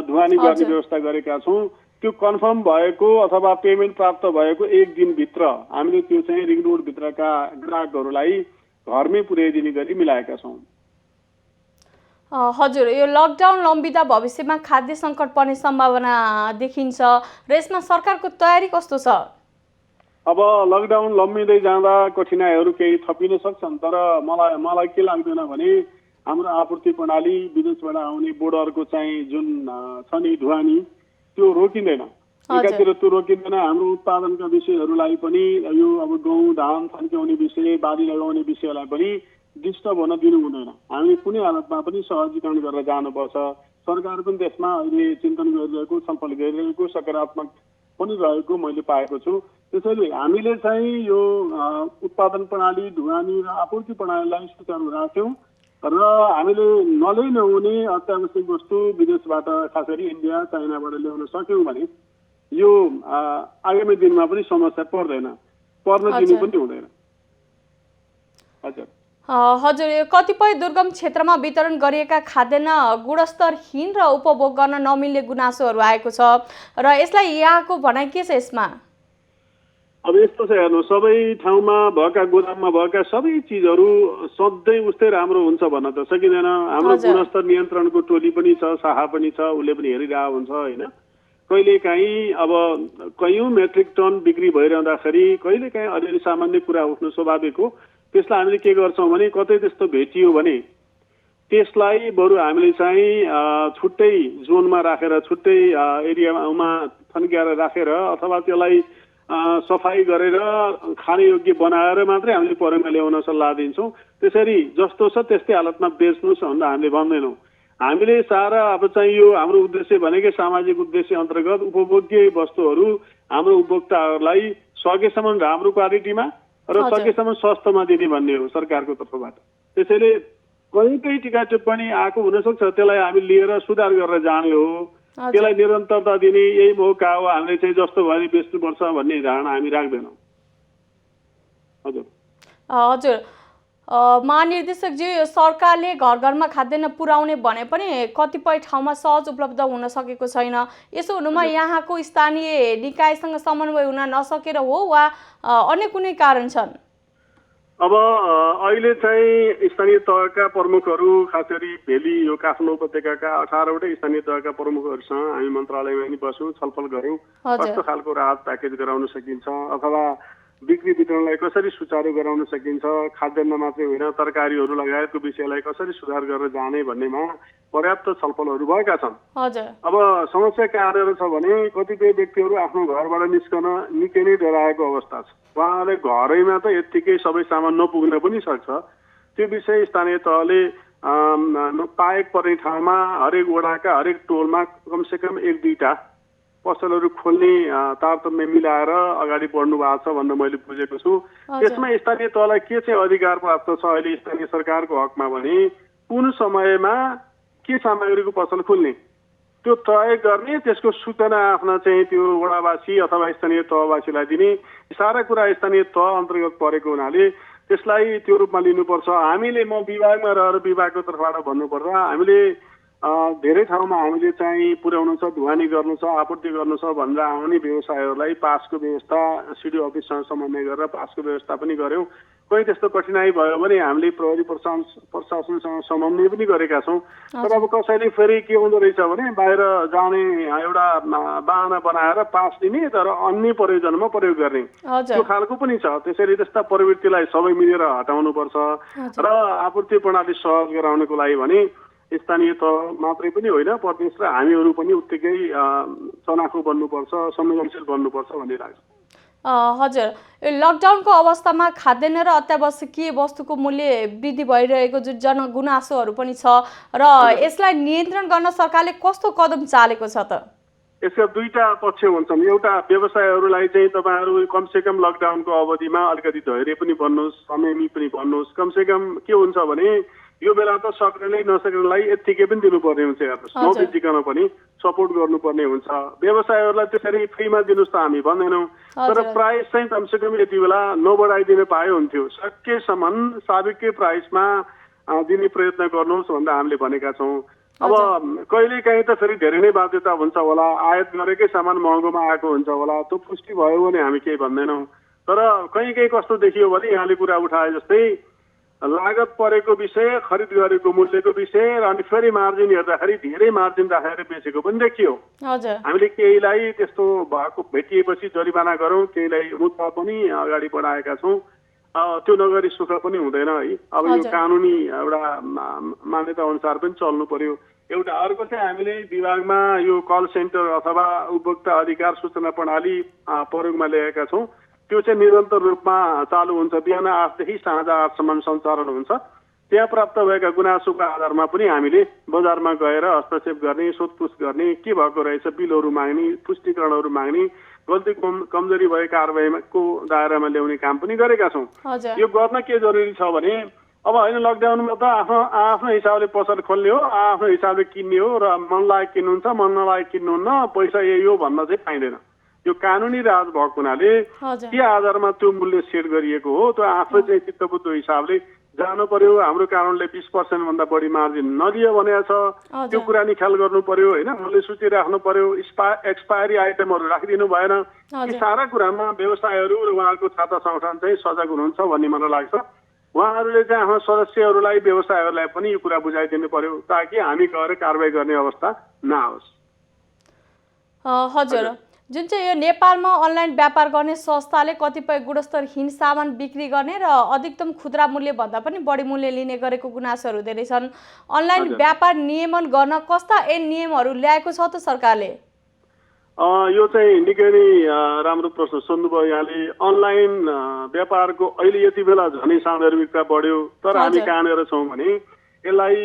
ढुवानी गर्ने व्यवस्था गरेका छौँ। त्यो कन्फर्म भएको अथवा पेमेन्ट प्राप्त भएको 1 दिनभित्र हामीले त्यो चाहिँ रिङ रोडभित्रका ग्राहकहरूलाई घरमै पुर्याइदिने गरी मिलाएका छौँ। हजुर, यो लकडाउन लम्बिँदा भविष्यमा खाद्य सङ्कट पर्ने सम्भावना देखिन्छ र यसमा सरकारको तयारी कस्तो छ? अब लकडाउन लम्बिँदै जाँदा कठिनाइहरू केही थपिन सक्छन्, तर मलाई के लाग्दैन भने हाम्रो आपूर्ति प्रणाली विदेशबाट आउने बोर्डरको चाहिँ जुन छ नि ढुवानी त्यो रोकिँदैन। एकातिर त्यो रोकिँदैन, हाम्रो उत्पादनका विषयहरूलाई पनि यो अब गहुँ धान थन्क्याउने विषय बाली लगाउने विषयलाई पनि डिस्टर्ब हुन दिनु हुँदैन। हामी कुनै हालतमा पनि सहजीकरण गरेर जानुपर्छ। सरकार पनि त्यसमा अहिले चिन्तन गरिरहेको छलफल गरिरहेको सकारात्मक पनि रहेको मैले पाएको छु। त्यसैले हामीले चाहिँ यो उत्पादन प्रणाली ढुवानी र आपूर्ति प्रणालीलाई सुचारू राख्यौँ र हामीले नहुने अत्यावश्यक वस्तु विदेशबाट खास गरी इन्डिया चाइनाबाट ल्याउन सक्यौँ भने यो आगामी दिनमा पनि समस्या पर्न दिनु पनि हुँदैन। हजुर, यो कतिपय दुर्गम क्षेत्रमा वितरण गरिएका खाद्यान्न गुणस्तरहीन र उपभोग गर्न नमिल्ने गुनासोहरू आएको छ र यसलाई यहाँको भनाइ के छ यसमा? अब यस्तो छ, हेर्नु सबै ठाउँमा भएका गोदाममा भएका सबै चिजहरू सधैँ उस्तै राम्रो हुन्छ भन्न त सकिँदैन। हाम्रो गुणस्तर नियन्त्रणको टोली पनि छ, शाखा पनि छ, उसले पनि हेरिरहेको हुन्छ होइन। कहिलेकाहीँ अब कयौँ मेट्रिक टन बिक्री भइरहँदाखेरि कहिलेकाहीँ अलिअलि सामान्य कुरा उठ्नु स्वाभाविक हो। त्यसलाई हामीले के गर्छौँ भने कतै त्यस्तो भेटियो भने त्यसलाई बरु हामीले चाहिँ छुट्टै जोनमा राखेर छुट्टै एरियामा थन्क्याएर राखेर अथवा त्यसलाई सफाई गरेर खाने योग्य बनाएर मात्रै हामीले परेमा ल्याउन सल्लाह दिन्छौँ। त्यसरी जस्तो छ त्यस्तै हालतमा बेच्नुहोस् भनेर हामीले भन्दैनौँ। हामीले सारा अब चाहिँ यो हाम्रो उद्देश्य भनेकै सामाजिक उद्देश्य अन्तर्गत उपभोग्य वस्तुहरू हाम्रो उपभोक्ताहरूलाई सकेसम्म राम्रो क्वालिटीमा र सकेसम्म सस्तोमा दिने भन्ने हो सरकारको तर्फबाट। त्यसैले कहीँ टिका टिप्पणी आएको हुनसक्छ, त्यसलाई हामी लिएर सुधार गरेर जाने हो। त्यसलाई निरन्तरता दिने यही मौका हो। हामीले चाहिँ जस्तो भयो बेच्नुपर्छ भन्ने धारणा हामी राख्दैनौँ। हजुर, महानिर्देशकजी, सरकारले घर घरमा खाद्यान्न पुर्याउने भने पनि कतिपय ठाउँमा सहज उपलब्ध हुन सकेको छैन। यसो हुनुमा यहाँको स्थानीय निकायसँग समन्वय हुन नसकेर हो वा अन्य कुनै कारण छन्? अब अहिले चाहिँ स्थानीय तहका प्रमुखहरू खास गरी भेली यो काठमाडौँ उपत्यकाका 18वटै स्थानीय तहका प्रमुखहरूसँग हामी मन्त्रालयमा पनि बस्यौँ, छलफल गऱ्यौँ कस्तो खालको राहत प्याकेज गराउन सकिन्छ अथवा बिक्री वितरणलाई कसरी सुचारू गराउन सकिन्छ, खाद्यान्न मात्रै होइन तरकारीहरू लगायतको विषयलाई कसरी सुधार गरेर जाने भन्नेमा पर्याप्त छलफलहरू भएका छन्। अब समस्या कहाँनिर छ भने कतिपय व्यक्तिहरू आफ्नो घरबाट निस्कन निकै नै डराएको अवस्था छ। उहाँले घरैमा त यत्तिकै सबै सामान नपुग्न पनि सक्छ। त्यो विषय स्थानीय तहले पाएक पर्ने ठाउँमा हरेक वडाका हरेक टोलमा कमसेकम 1-2टा पसलहरू खोल्ने तारतम्य मिलाएर अगाडि बढ्नु भएको छ भनेर मैले बुझेको छु। त्यसमा स्थानीय तहलाई के चाहिँ अधिकार प्राप्त छ अहिले स्थानीय सरकारको हकमा भने कुन समयमा के सामग्रीको पसल खुल्ने त्यो तय गर्ने, त्यसको सूचना आफ्ना चाहिँ त्यो वडावासी अथवा स्थानीय तहवासीलाई दिने, सारा कुरा स्थानीय तह अन्तर्गत परेको हुनाले त्यसलाई त्यो रूपमा लिनुपर्छ। हामीले म विभागमा रहेर विभागको तर्फबाट भन्नुपर्दा हामीले धेरै ठाउँमा हामीले चाहिँ पुर्याउनु छ, ढुवानी गर्नु छ, आपूर्ति गर्नु छ भनेर आउने व्यवसायहरूलाई पासको व्यवस्था सिडिओ अफिससँग समन्वय गरेर पासको व्यवस्था पनि गऱ्यौँ। कोही त्यस्तो कठिनाइ भयो भने हामीले प्रहरी प्रशासनसँग समन्वय पनि गरेका छौँ। तर अब कसैले फेरि के हुँदो रहेछ भने बाहिर जाने एउटा बाहना बनाएर पास दिने तर अन्य प्रयोजनमा प्रयोग गर्ने त्यो खालको पनि छ। त्यसरी त्यस्ता प्रवृत्तिलाई सबै मिलेर हटाउनुपर्छ र आपूर्ति प्रणाली सहज गराउनको लागि भने स्थानीय तह मात्रै पनि होइन प्रदेश र हामीहरू पनि उत्तिकै चनाखो बन्नुपर्छ, संवेदनशील बन्नुपर्छ भन्ने लाग्छ। हजुर, लकडाउनको अवस्थामा खाद्यान्न र अत्यावश्यकीय वस्तुको मूल्य वृद्धि भइरहेको जुन जनगुनासोहरू पनि छ र यसलाई नियन्त्रण गर्न सरकारले कस्तो कदम चालेको छ त? यसका दुईटा पक्ष हुन्छन्। एउटा व्यवसायहरूलाई चाहिँ तपाईँहरू कमसेकम लकडाउनको अवधिमा अलिकति धैर्य पनि बन्नुहोस्, संयमी पनि बन्नुहोस्। कमसेकम के हुन्छ भने यो बेला त सक्नेलाई नसक्नेलाई यत्तिकै पनि दिनुपर्ने हुन्छ, हेर्नुहोस् नबिचिकन पनि सपोर्ट गर्नुपर्ने हुन्छ। व्यवसायहरूलाई त्यसरी फ्रीमा दिनुहोस् त हामी भन्दैनौँ, तर प्राइस चाहिँ कमसेकम यति बेला नबढाइदिन पाए हुन्थ्यो। सकेसम्म साबिकै प्राइसमा दिने प्रयत्न गर्नुहोस् भनेर हामीले भनेका छौँ। अब कहिलेकाहीँ त फेरि धेरै नै बाध्यता हुन्छ होला, आयात गरेकै सामान महँगोमा आएको हुन्छ होला, त्यो पुष्टि भयो भने हामी केही भन्दैनौँ। तर कहीँ कहीँ कस्तो देखियो भने यहाँले कुरा उठाए जस्तै लागत परेको विषय, खरिद गरेको मूल्यको विषय र अनि फेरि मार्जिन हेर्दाखेरि धेरै मार्जिन राखेर बेचेको पनि देखियो। हजुर हामीले केहीलाई त्यस्तो भएको भेटिएपछि जरिवाना गरौँ, केहीलाई मुद्दा पनि अगाडि बढाएका छौँ। त्यो नगरी सुख पनि हुँदैन है। अब यो कानुनी एउटा मान्यता अनुसार पनि चल्नु पर्यो। एउटा अर्को चाहिँ हामीले विभागमा यो कल सेन्टर अथवा उपभोक्ता अधिकार सूचना प्रणाली प्रयोगमा ल्याएका छौँ। त्यो चाहिँ निरन्तर रूपमा चालु हुन्छ। बिहान 8 देखि साँझ 8 सम्म सञ्चालन हुन्छ। त्यहाँ प्राप्त भएका गुनासोको आधारमा पनि हामीले बजारमा गएर हस्तक्षेप गर्ने, सोधपुछ गर्ने, के भएको रहेछ बिलहरू माग्ने, पुष्टिकरणहरू माग्ने, गल्ती कमजोरी भए कारबाहीको दायरामा ल्याउने काम पनि गरेका छौँ। यो गर्न के जरुरी छ भने अब होइन लकडाउनमा त आफ्नो हिसाबले पसल खोल्ने हो, आफ्नो हिसाबले किन्ने हो र मन लायक किन्नुहुन्छ, मन नलायक किन्नुहुन्न, पैसा यही हो भन्न चाहिँ पाइँदैन। यो कानुनी राज भएको हुनाले के आधारमा त्यो मूल्य सेट गरिएको हो त्यो आफै चाहिँ चित्तबुद्ध हिसाबले जानु पर्यो। हाम्रो कानुनले 20% भन्दा बढी मार्जिन नदियो भनेको छ, त्यो कुरा नि ख्याल गर्नु पर्यो होइन। मूल्य सूची राख्नु पर्यो, एक्सपायरी आइटमहरू राखिदिनु भएन। यी सारा कुरामा व्यवसायहरू र उहाँहरूको छाता संगठन चाहिँ सजग हुनुहुन्छ भन्ने मलाई लाग्छ। उहाँहरूले चाहिँ आफ्नो सदस्यहरूलाई, व्यवसायहरूलाई पनि यो कुरा बुझाइदिनु पर्यो ताकि हामी गएर कारबाही गर्ने अवस्था नआओस्। हजुर, जुन चाहिँ यो नेपालमा अनलाइन व्यापार गर्ने संस्थाले कतिपय गुणस्तरहीन सामान बिक्री गर्ने र अधिकतम खुद्रा मूल्य भन्दा पनि बढी मूल्य लिने गरेको गुनासोहरू धेरै छन्। अनलाइन व्यापार नियमन गर्न कस्ता नियमहरू ल्याएको छ त सरकारले? यो चाहिँ निकै नै राम्रो प्रश्न सोध्नुभयो यहाँले। अनलाइन व्यापारको अहिले यति बेला झनै सान्दर्भिकता बढ्यो, तर हामी कहाँनिर छौँ भने यसलाई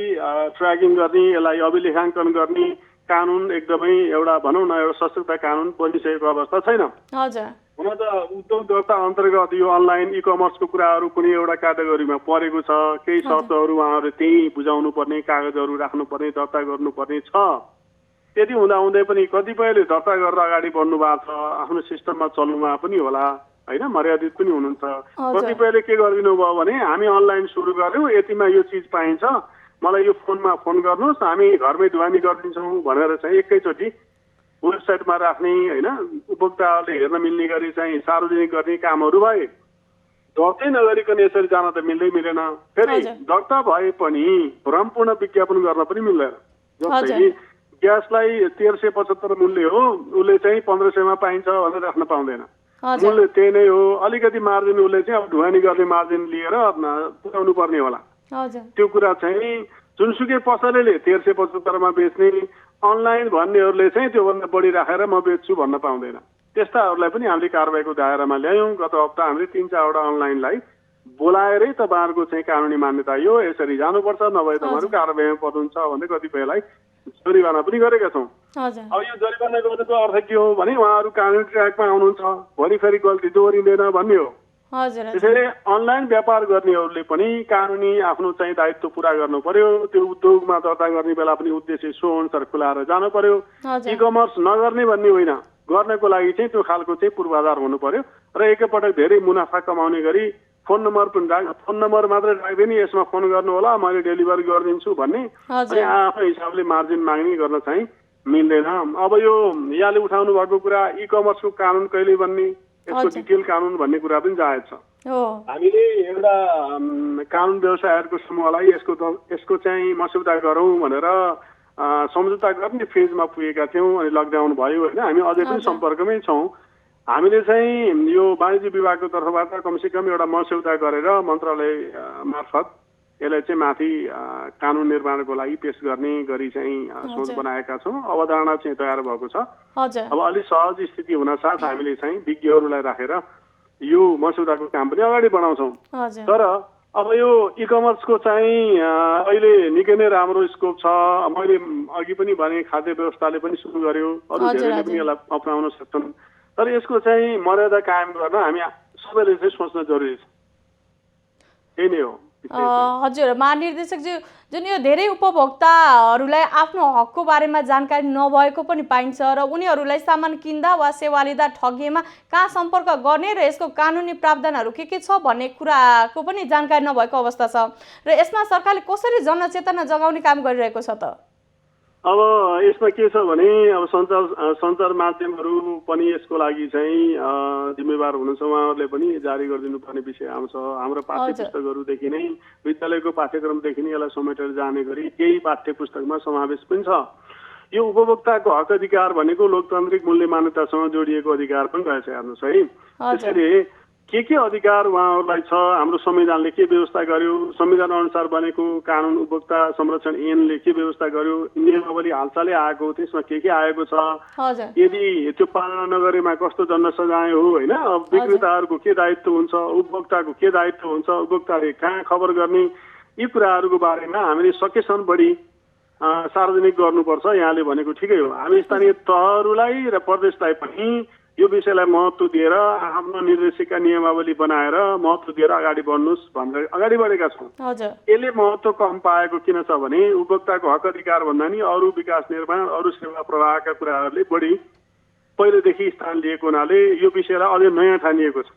ट्र्याकिङ गर्ने, यसलाई अभिलेखाङ्कन गर्ने कानुन एकदमै एउटा भनौँ न एउटा सशक्त कानुन बनिसकेको अवस्था छैन। हुन त उद्योगदर्ता अन्तर्गत यो अनलाइन इ कमर्सको कुराहरू कुनै एउटा क्याटेगोरीमा परेको छ। केही शर्तहरू उहाँहरूले त्यहीँ बुझाउनु पर्ने, कागजहरू राख्नुपर्ने, दर्ता गर्नुपर्ने छ। त्यति हुँदाहुँदै पनि कतिपयले दर्ता गरेर अगाडि बढ्नु भएको छ, आफ्नो सिस्टममा चल्नुमा पनि होला होइन, मर्यादित पनि हुनुहुन्छ। कतिपयले के गरिदिनु भयो भने हामी अनलाइन सुरु गऱ्यौँ, यतिमा यो चिज पाइन्छ, मलाई यो फोनमा फोन गर्नुहोस्, हामी घरमै ढुवानी गरिदिन्छौँ भनेर चाहिँ एकैचोटि वेबसाइटमा राख्ने होइन, उपभोक्ताहरूले हेर्न मिल्ने गरी चाहिँ सार्वजनिक गर्ने कामहरू भए। दर्तै नगरिकन यसरी जान त मिल्दैन। फेरि दर्ता भए पनि भ्रमपूर्ण विज्ञापन गर्न पनि मिल्दैन। जस्तै ग्यासलाई 1375 मूल्य हो, उसले चाहिँ 1500मा पाइन्छ भनेर राख्न पाउँदैन। मूल्य त्यही नै हो, अलिकति मार्जिन उसले चाहिँ अब ढुवानी गर्ने मार्जिन लिएर पुर्याउनु पर्ने होला। त्यो कुरा चाहिँ जुनसुकै पसलेले 1375मा बेच्ने, अनलाइन भन्नेहरूले चाहिँ त्योभन्दा बढी राखेर म बेच्छु भन्न पाउँदैन। त्यस्ताहरूलाई पनि हामीले कारबाहीको दायरामा ल्यायौँ। गत हप्ता हामीले 3-4वटा अनलाइनलाई बोलाएरै तपाईँहरूको चाहिँ कानुनी मान्यता यो यसरी जानुपर्छ, नभए तपाईँहरू कारबाहीमा पर्नुहुन्छ भन्दै कतिपयलाई जरिवाना पनि गरेका छौँ। अब यो जरिवाना गर्नुको अर्थ के हो भने उहाँहरू कानुनी ट्र्याकमा आउनुहुन्छ, भोलि फेरि गल्ती दोहोरिँदैन भन्ने हो। त्यसैले अनलाइन व्यापार गर्नेहरूले पनि कानुनी आफ्नो चाहिँ दायित्व पुरा गर्नु पर्यो। त्यो उद्योगमा दर्ता गर्ने बेला पनि उद्देश्य सो अनुसार खुलाएर जानु पर्यो। इ कमर्स नगर्ने भन्ने होइन, गर्नको लागि चाहिँ त्यो खालको चाहिँ पूर्वाधार हुनु पर्यो र एकैपटक धेरै मुनाफा कमाउने गरी फोन नम्बर पनि फोन नम्बर मात्रै राख्दैन, यसमा फोन गर्नु होला मैले डेलिभरी गरिदिन्छु भन्ने अनि आफ्नो हिसाबले मार्जिन माग्ने गर्न चाहिँ मिल्दैन। अब यो यहाँले उठाउनु भएको कुरा इ कमर्सको कानुन कहिले बन्ने, यसको डिटेल कानुन भन्ने कुरा पनि जायज छ। हामीले एउटा कानुन व्यवसायहरूको समूहलाई यसको चाहिँ मस्यौदा गरौँ भनेर सम्झौता गर्ने फेजमा पुगेका थियौँ। अनि लकडाउन भयो होइन, हामी अझै पनि सम्पर्कमै छौँ। हामीले चाहिँ यो वाणिज्य विभागको तर्फबाट कमसेकम एउटा मस्यौदा गरेर मन्त्रालय मार्फत यसलाई चाहिँ माथि कानुन निर्माणको लागि पेश गर्ने गरी चाहिँ सोच बनाएका छौँ। अवधारणा चाहिँ तयार भएको छ। अब अलिक सहज स्थिति हुनसाथ हामीले चाहिँ विज्ञहरूलाई राखेर यो मस्यौदाको काम पनि अगाडि बढाउँछौँ। तर अब यो इ कमर्सको चाहिँ अहिले निकै नै राम्रो स्कोप छ। मैले अघि पनि भने खाद्य व्यवस्थाले पनि सुरु गर्यो, अरू धेरैले पनि यसलाई अपनाउन सक्छन्। तर यसको चाहिँ मर्यादा कायम गर्न हामी सबैले चाहिँ सोच्न जरुरी छ। यही नै हो। हजुर, महानिर्देशकज्यू, जुन यो धेरै उपभोक्ताहरूलाई आफ्नो हकको बारेमा जानकारी नभएको पनि पाइन्छ र उनीहरूलाई सामान किन्दा वा सेवा लिँदा ठगिएमा कहाँ सम्पर्क गर्ने र यसको कानुनी प्रावधानहरू के छ भन्ने कुराको पनि जानकारी नभएको अवस्था छ र यसमा सरकारले कसरी जनचेतना जगाउने काम गरिरहेको छ त? अब यसमा के छ भने अब सञ्चार माध्यमहरू पनि यसको लागि चाहिँ जिम्मेवार हुनुहुन्छ। उहाँहरूले पनि जारी गरिदिनु पर्ने विषय आउँछ। हाम्रो पाठ्यपुस्तकहरूदेखि नै विद्यालयको पाठ्यक्रमदेखि नै यसलाई समेटेर जाने गरी केही पाठ्यपुस्तकमा समावेश पनि छ। यो उपभोक्ताको हक अधिकार भनेको लोकतान्त्रिक मूल्य मान्यतासँग जोडिएको अधिकार पनि रहेछ हेर्नुहोस् है। त्यसैले के अधिकार उहाँहरूलाई छ, हाम्रो संविधानले के व्यवस्था गर्यो, संविधान अनुसार बनेको कानुन उपभोक्ता संरक्षण ऐनले के व्यवस्था गर्यो, नियमावली हालसालै आएको त्यसमा के आएको छ, यदि त्यो पालना नगरेमा कस्तो दण्ड सजाय हो होइन, विक्रेताहरूको के दायित्व हुन्छ, उपभोक्ताको के दायित्व हुन्छ, उपभोक्ताले कहाँ खबर गर्ने, यी कुराहरूको बारेमा हामीले सकेसम्म बढी सार्वजनिक गर्नुपर्छ। यहाँले भनेको ठिकै हो। हामी स्थानीय तहहरूलाई र प्रदेशलाई पनि यो विषयलाई महत्त्व दिएर आफ्नो निर्देशिका नियमावली बनाएर महत्त्व दिएर अगाडि बढ्नुहोस् भनेर अगाडि बढेका छौँ। यसले महत्त्व कम पाएको किन छ भने उपभोक्ताको हक अधिकार भन्दा नि अरू विकास निर्माण, अरू सेवा प्रवाहका कुराहरूले बढी पहिलेदेखि स्थान लिएको हुनाले यो विषयलाई अझै नयाँ ठानिएको छ।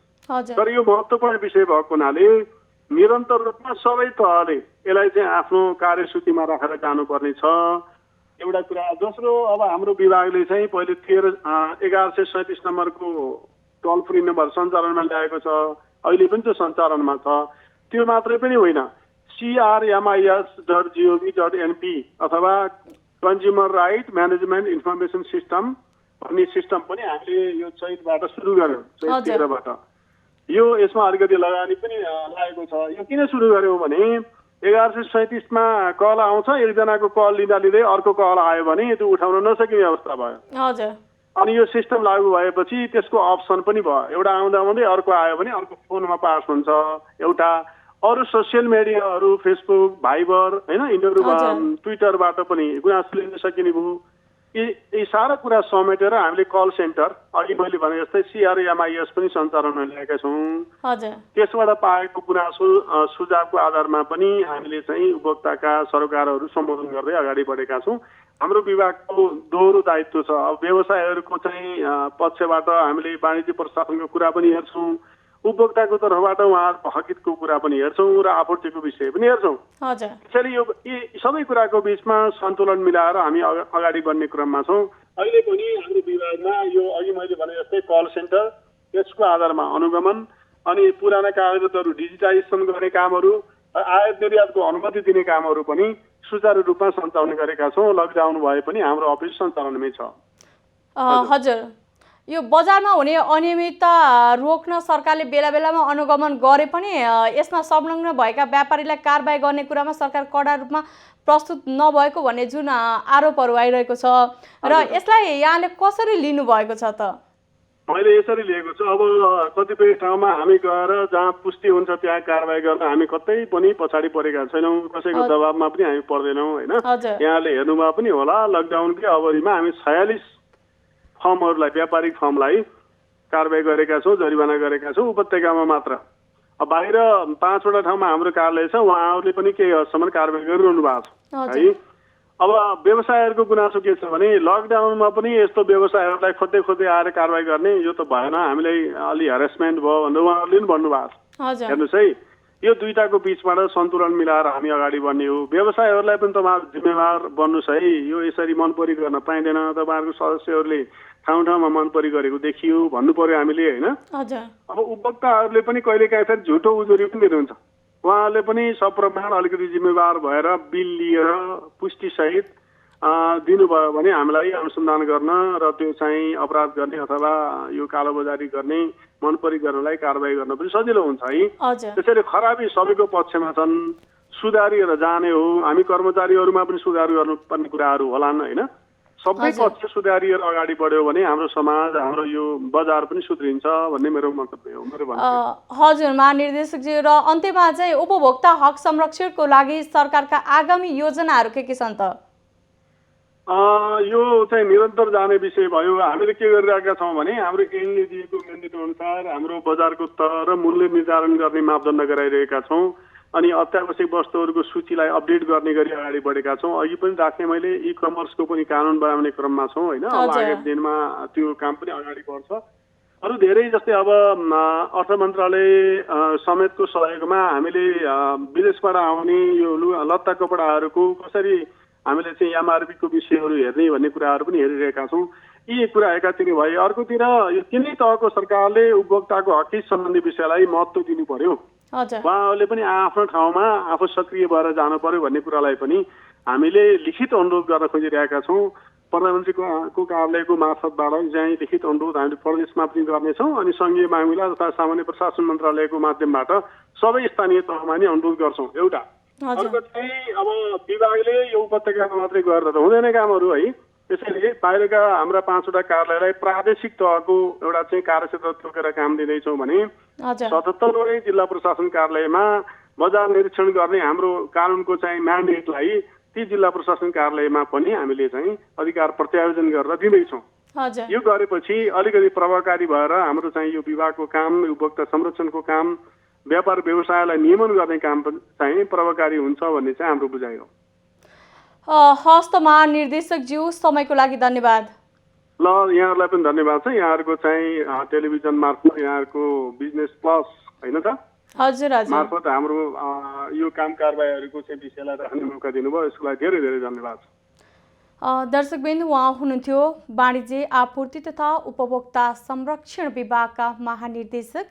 तर यो महत्त्वपूर्ण विषय भएको हुनाले निरन्तर रूपमा सबै तहले यसलाई चाहिँ आफ्नो कार्यसूचीमा राखेर जानुपर्ने छ एउटा कुरा। दोस्रो, अब हाम्रो विभागले चाहिँ पहिले 1137 नम्बरको टोल फ्री नम्बर सञ्चालनमा ल्याएको छ। अहिले पनि त्यो सञ्चालनमा छ। त्यो मात्रै पनि होइन, crmis.gov.np अथवा consumer right management information system भन्ने सिस्टम पनि हामीले यो चैतबाट सुरु गर्यौँ, चैत 13बाट। यो यसमा अलिकति लगानी पनि लागेको छ। यो किन सुरु गर्यौँ भने 1137मा कल आउँछ, एकजनाको कल लिँदै अर्को कल आयो भने त्यो उठाउन नसकिने अवस्था भयो। अनि यो सिस्टम लागू भएपछि त्यसको अप्सन पनि भयो, एउटा आउँदै अर्को आयो भने अर्को फोनमा पास हुन्छ। एउटा अरू सोसियल मिडियाहरू फेसबुक, भाइबर होइन, यिनीहरू ट्विटरबाट पनि गुनासो लिन सकिने भयो। यी सारा कुरा समेटेर हामीले कल सेन्टर अघि मैले भने जस्तै CRMIS पनि सञ्चालनमा ल्याएका छौँ। त्यसबाट पाएको गुनासो सुझावको आधारमा पनि हामीले चाहिँ उपभोक्ताका सरकारहरू सम्बोधन गर्दै अगाडि बढेका छौँ। हाम्रो विभागको दोहोरो दायित्व छ। अब व्यवसायहरूको चाहिँ पक्षबाट हामीले वाणिज्य प्रशासनको कुरा पनि हेर्छौँ, उपभोक्ताको तर्फबाट उहाँहरूको हकितको कुरा पनि हेर्छौँ र आपूर्तिको विषय पनि हेर्छौँ। त्यसैले यो यी सबै कुराको बिचमा सन्तुलन मिलाएर हामी अगाडि बढ्ने क्रममा छौँ। अहिले पनि हाम्रो विभागमा यो अघि मैले भने जस्तै कल सेन्टर, त्यसको आधारमा अनुगमन अनि पुराना कागजातहरू डिजिटाइजेसन गर्ने कामहरू, आयात निर्यातको अनुमति दिने कामहरू पनि सुचारू रूपमा सञ्चालन गरेका छौँ। लकडाउन भए पनि हाम्रो अफिस सञ्चालनमै छ। हजुर, यो बजारमा हुने अनियमितता रोक्न सरकारले बेला बेलामा अनुगमन गरे पनि यसमा संलग्न भएका व्यापारीलाई कारबाही गर्ने कुरामा सरकार कडा रूपमा प्रस्तुत नभएको भन्ने जुन आरोपहरू आइरहेको छ र यसलाई यहाँले कसरी लिनुभएको छ त? मैले यसरी लिएको छु। अब कतिपय ठाउँमा हामी गएर जहाँ पुष्टि हुन्छ त्यहाँ कारबाही गर्न हामी कतै पनि पछाडि परेका छैनौँ, कसैको दबाबमा पनि हामी पर्दैनौँ होइन। यहाँले हेर्नुभयो पनि होला, लकडाउनकै अवधिमा हामी 46 फर्महरूलाई, व्यापारिक फर्मलाई कारबाही गरेका छौँ, जरिवाना गरेका छौँ उपत्यकामा मात्र। अब बाहिर 5वटा ठाउँमा हाम्रो कार्यालय छ, उहाँहरूले पनि केही हदसम्म कारबाही गरिरहनु भएको छ है। अब व्यवसायहरूको गुनासो के छ भने लकडाउनमा पनि यस्तो व्यवसायहरूलाई खोज्दै आएर कारबाही गर्ने यो त भएन, हामीलाई अलि हेरेसमेन्ट भयो भनेर उहाँहरूले पनि भन्नुभएको छ। हेर्नुहोस् है, यो दुईटाको बिचबाट सन्तुलन मिलाएर हामी अगाडि बढ्ने हो। व्यवसायहरूलाई पनि तपाईँहरू जिम्मेवार बन्नुहोस् है। यो यसरी मनपरी गर्न पाइँदैन। तपाईँहरूको सदस्यहरूले ठाउँमा मनपरी गरेको देखियो भन्नु पर्यो हामीले होइन। अब उपभोक्ताहरूले पनि कहिलेकाहीँ फेरि झुटो उजुरी पनि दिनुहुन्छ। उहाँहरूले पनि सप्रमाण अलिकति जिम्मेवार भएर बिल लिएर पुष्टिसहित दिनुभयो भने हामीलाई अनुसन्धान गर्न र त्यो चाहिँ अपराध गर्ने अथवा यो कालोबजारी गर्ने, मनपरी गर्नलाई कारबाही गर्न पनि सजिलो हुन्छ है। त्यसैले खराबी सबैको पक्षमा छन्, सुधारिएर जाने हो। हामी कर्मचारीहरूमा पनि सुधार गर्नुपर्ने कुराहरू होलान् होइन। सबै पक्ष सुधारिएर अगाडि बढ्यो भने हाम्रो समाज, हाम्रो यो बजार पनि सुध्रिन्छ भन्ने मेरो मन्तव्य हो, मेरो भनाइ। हजुर महानिर्देशकजी, र अन्त्यमा चाहिँ उपभोक्ता हक संरक्षणको लागि सरकारका आगामी योजनाहरू के छन् त? यो चाहिँ निरन्तर जाने विषय भयो। हामीले के गरिरहेका छौँ भने हाम्रो ऐनले दिएको म्यान्डेट अनुसार हाम्रो बजारको तह र मूल्य निर्धारण गर्ने मापदण्ड गराइरहेका छौँ। अनि अत्यावश्यक वस्तुहरूको सूचीलाई अपडेट गर्ने गरी अगाडि बढेका छौँ। अघि पनि राख्ने मैले ई कमर्सको पनि कानुन बनाउने क्रममा छौँ होइन। अब आगामी दिनमा त्यो काम पनि अगाडि बढ्छ। अरू धेरै जस्तै अब अर्थ मन्त्रालय समेतको सहयोगमा हामीले विदेशबाट आउने यो लत्ता कपडाहरूको कसरी हामीले चाहिँ एमआरपीको विषयहरू हेर्ने भन्ने कुराहरू पनि हेरिरहेका छौँ। यी कुरा एकातिर भए अर्कोतिर यो तिनै तहको सरकारले उपभोक्ताको हक सम्बन्धी विषयलाई महत्त्व दिनु पर्यो। हजुर उहाँहरूले पनि आफ्नो ठाउँमा आफू सक्रिय भएर जानु पर्यो भन्ने कुरालाई पनि हामीले लिखित अनुरोध गर्न खोजिरहेका छौँ। प्रधानमन्त्रीको कार्यालयको मार्फतबाट चाहिँ लिखित अनुरोध हामीले प्रदेशमा पनि गर्नेछौँ अनि सङ्घीय मामिला तथा सामान्य प्रशासन मन्त्रालयको माध्यमबाट सबै स्थानीय तहमा नै अनुरोध गर्छौँ। एउटा अर्को चाहिँ अब विभागले यो उपत्यकामा मात्रै गरेर त हुँदैन कामहरू है। त्यसैले बाहिरका हाम्रा 5वटा कार्यालयलाई प्रादेशिक तहको एउटा चाहिँ कार्यक्षेत्र तोकेर काम दिँदैछौँ भने 77वटै जिल्ला प्रशासन कार्यालयमा बजार निरीक्षण गर्ने हाम्रो कानुनको चाहिँ म्यान्डेटलाई ती जिल्ला प्रशासन कार्यालयमा पनि हामीले चाहिँ अधिकार प्रत्यायोजन गरेर दिँदैछौँ। यो गरेपछि अलिकति प्रभावकारी भएर हाम्रो चाहिँ यो विभागको काम उपभोक्ता संरक्षणको काम व्यापार व्यवसायलाई नियमन गर्ने काम चाहिँ प्रभावकारी हुन्छ भन्ने चाहिँ हाम्रो बुझाइ हो। हस्त महानिर्देशक ज्यू समयको लागि धन्यवाद। ल यहाँहरूलाई पनि धन्यवाद छ। यहाँहरूको चाहिँ टेलिभिजन मार्फत यहाँहरूको बिजनेस प्लस होइन त हजुर हजुर मार्फत हाम्रो यो काम कारबाहीहरूको चाहिँ विषयलाई राख्ने मौका दिनुभयो, यसको लागि धेरै धेरै धन्यवाद छ। दर्शकबिन उहाँ हुनुहुन्थ्यो वाणिज्य आपूर्ति तथा उपभोक्ता संरक्षण विभागका महानिर्देशक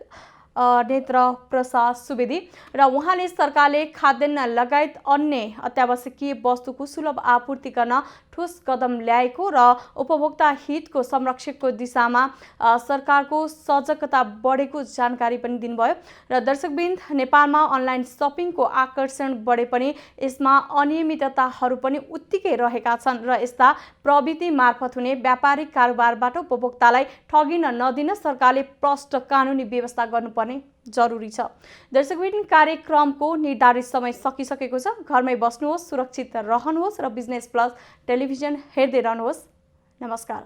नेत्र प्रसाद सुवेदी र उहाँले सरकारले खाद्यान्न लगायत अन्य अत्यावश्यकीय वस्तुको सुलभ आपूर्ति गर्न ठोस कदम ल्याएको र उपभोक्ता हितको संरक्षणको दिशामा सरकारको सजगता बढेको जानकारी पनि दिनुभयो। र दर्शकबिन नेपालमा अनलाइन सपिङको आकर्षण बढे पनि यसमा अनियमितताहरू पनि उत्तिकै रहेका छन् र यस्ता प्रविधि मार्फत हुने व्यापारिक कारोबारबाट उपभोक्तालाई ठगिन नदिन सरकारले प्रष्ट कानुनी व्यवस्था गर्नुपर्ने जरुरी छ। दर्शकबिन कार्यक्रमको निर्धारित समय सकिसकेको छ। घरमै बस्नुहोस्, सुरक्षित रहनुहोस् र बिजनेस प्लस टेलिभिजन हेर्दै रहनुहोस्। नमस्कार।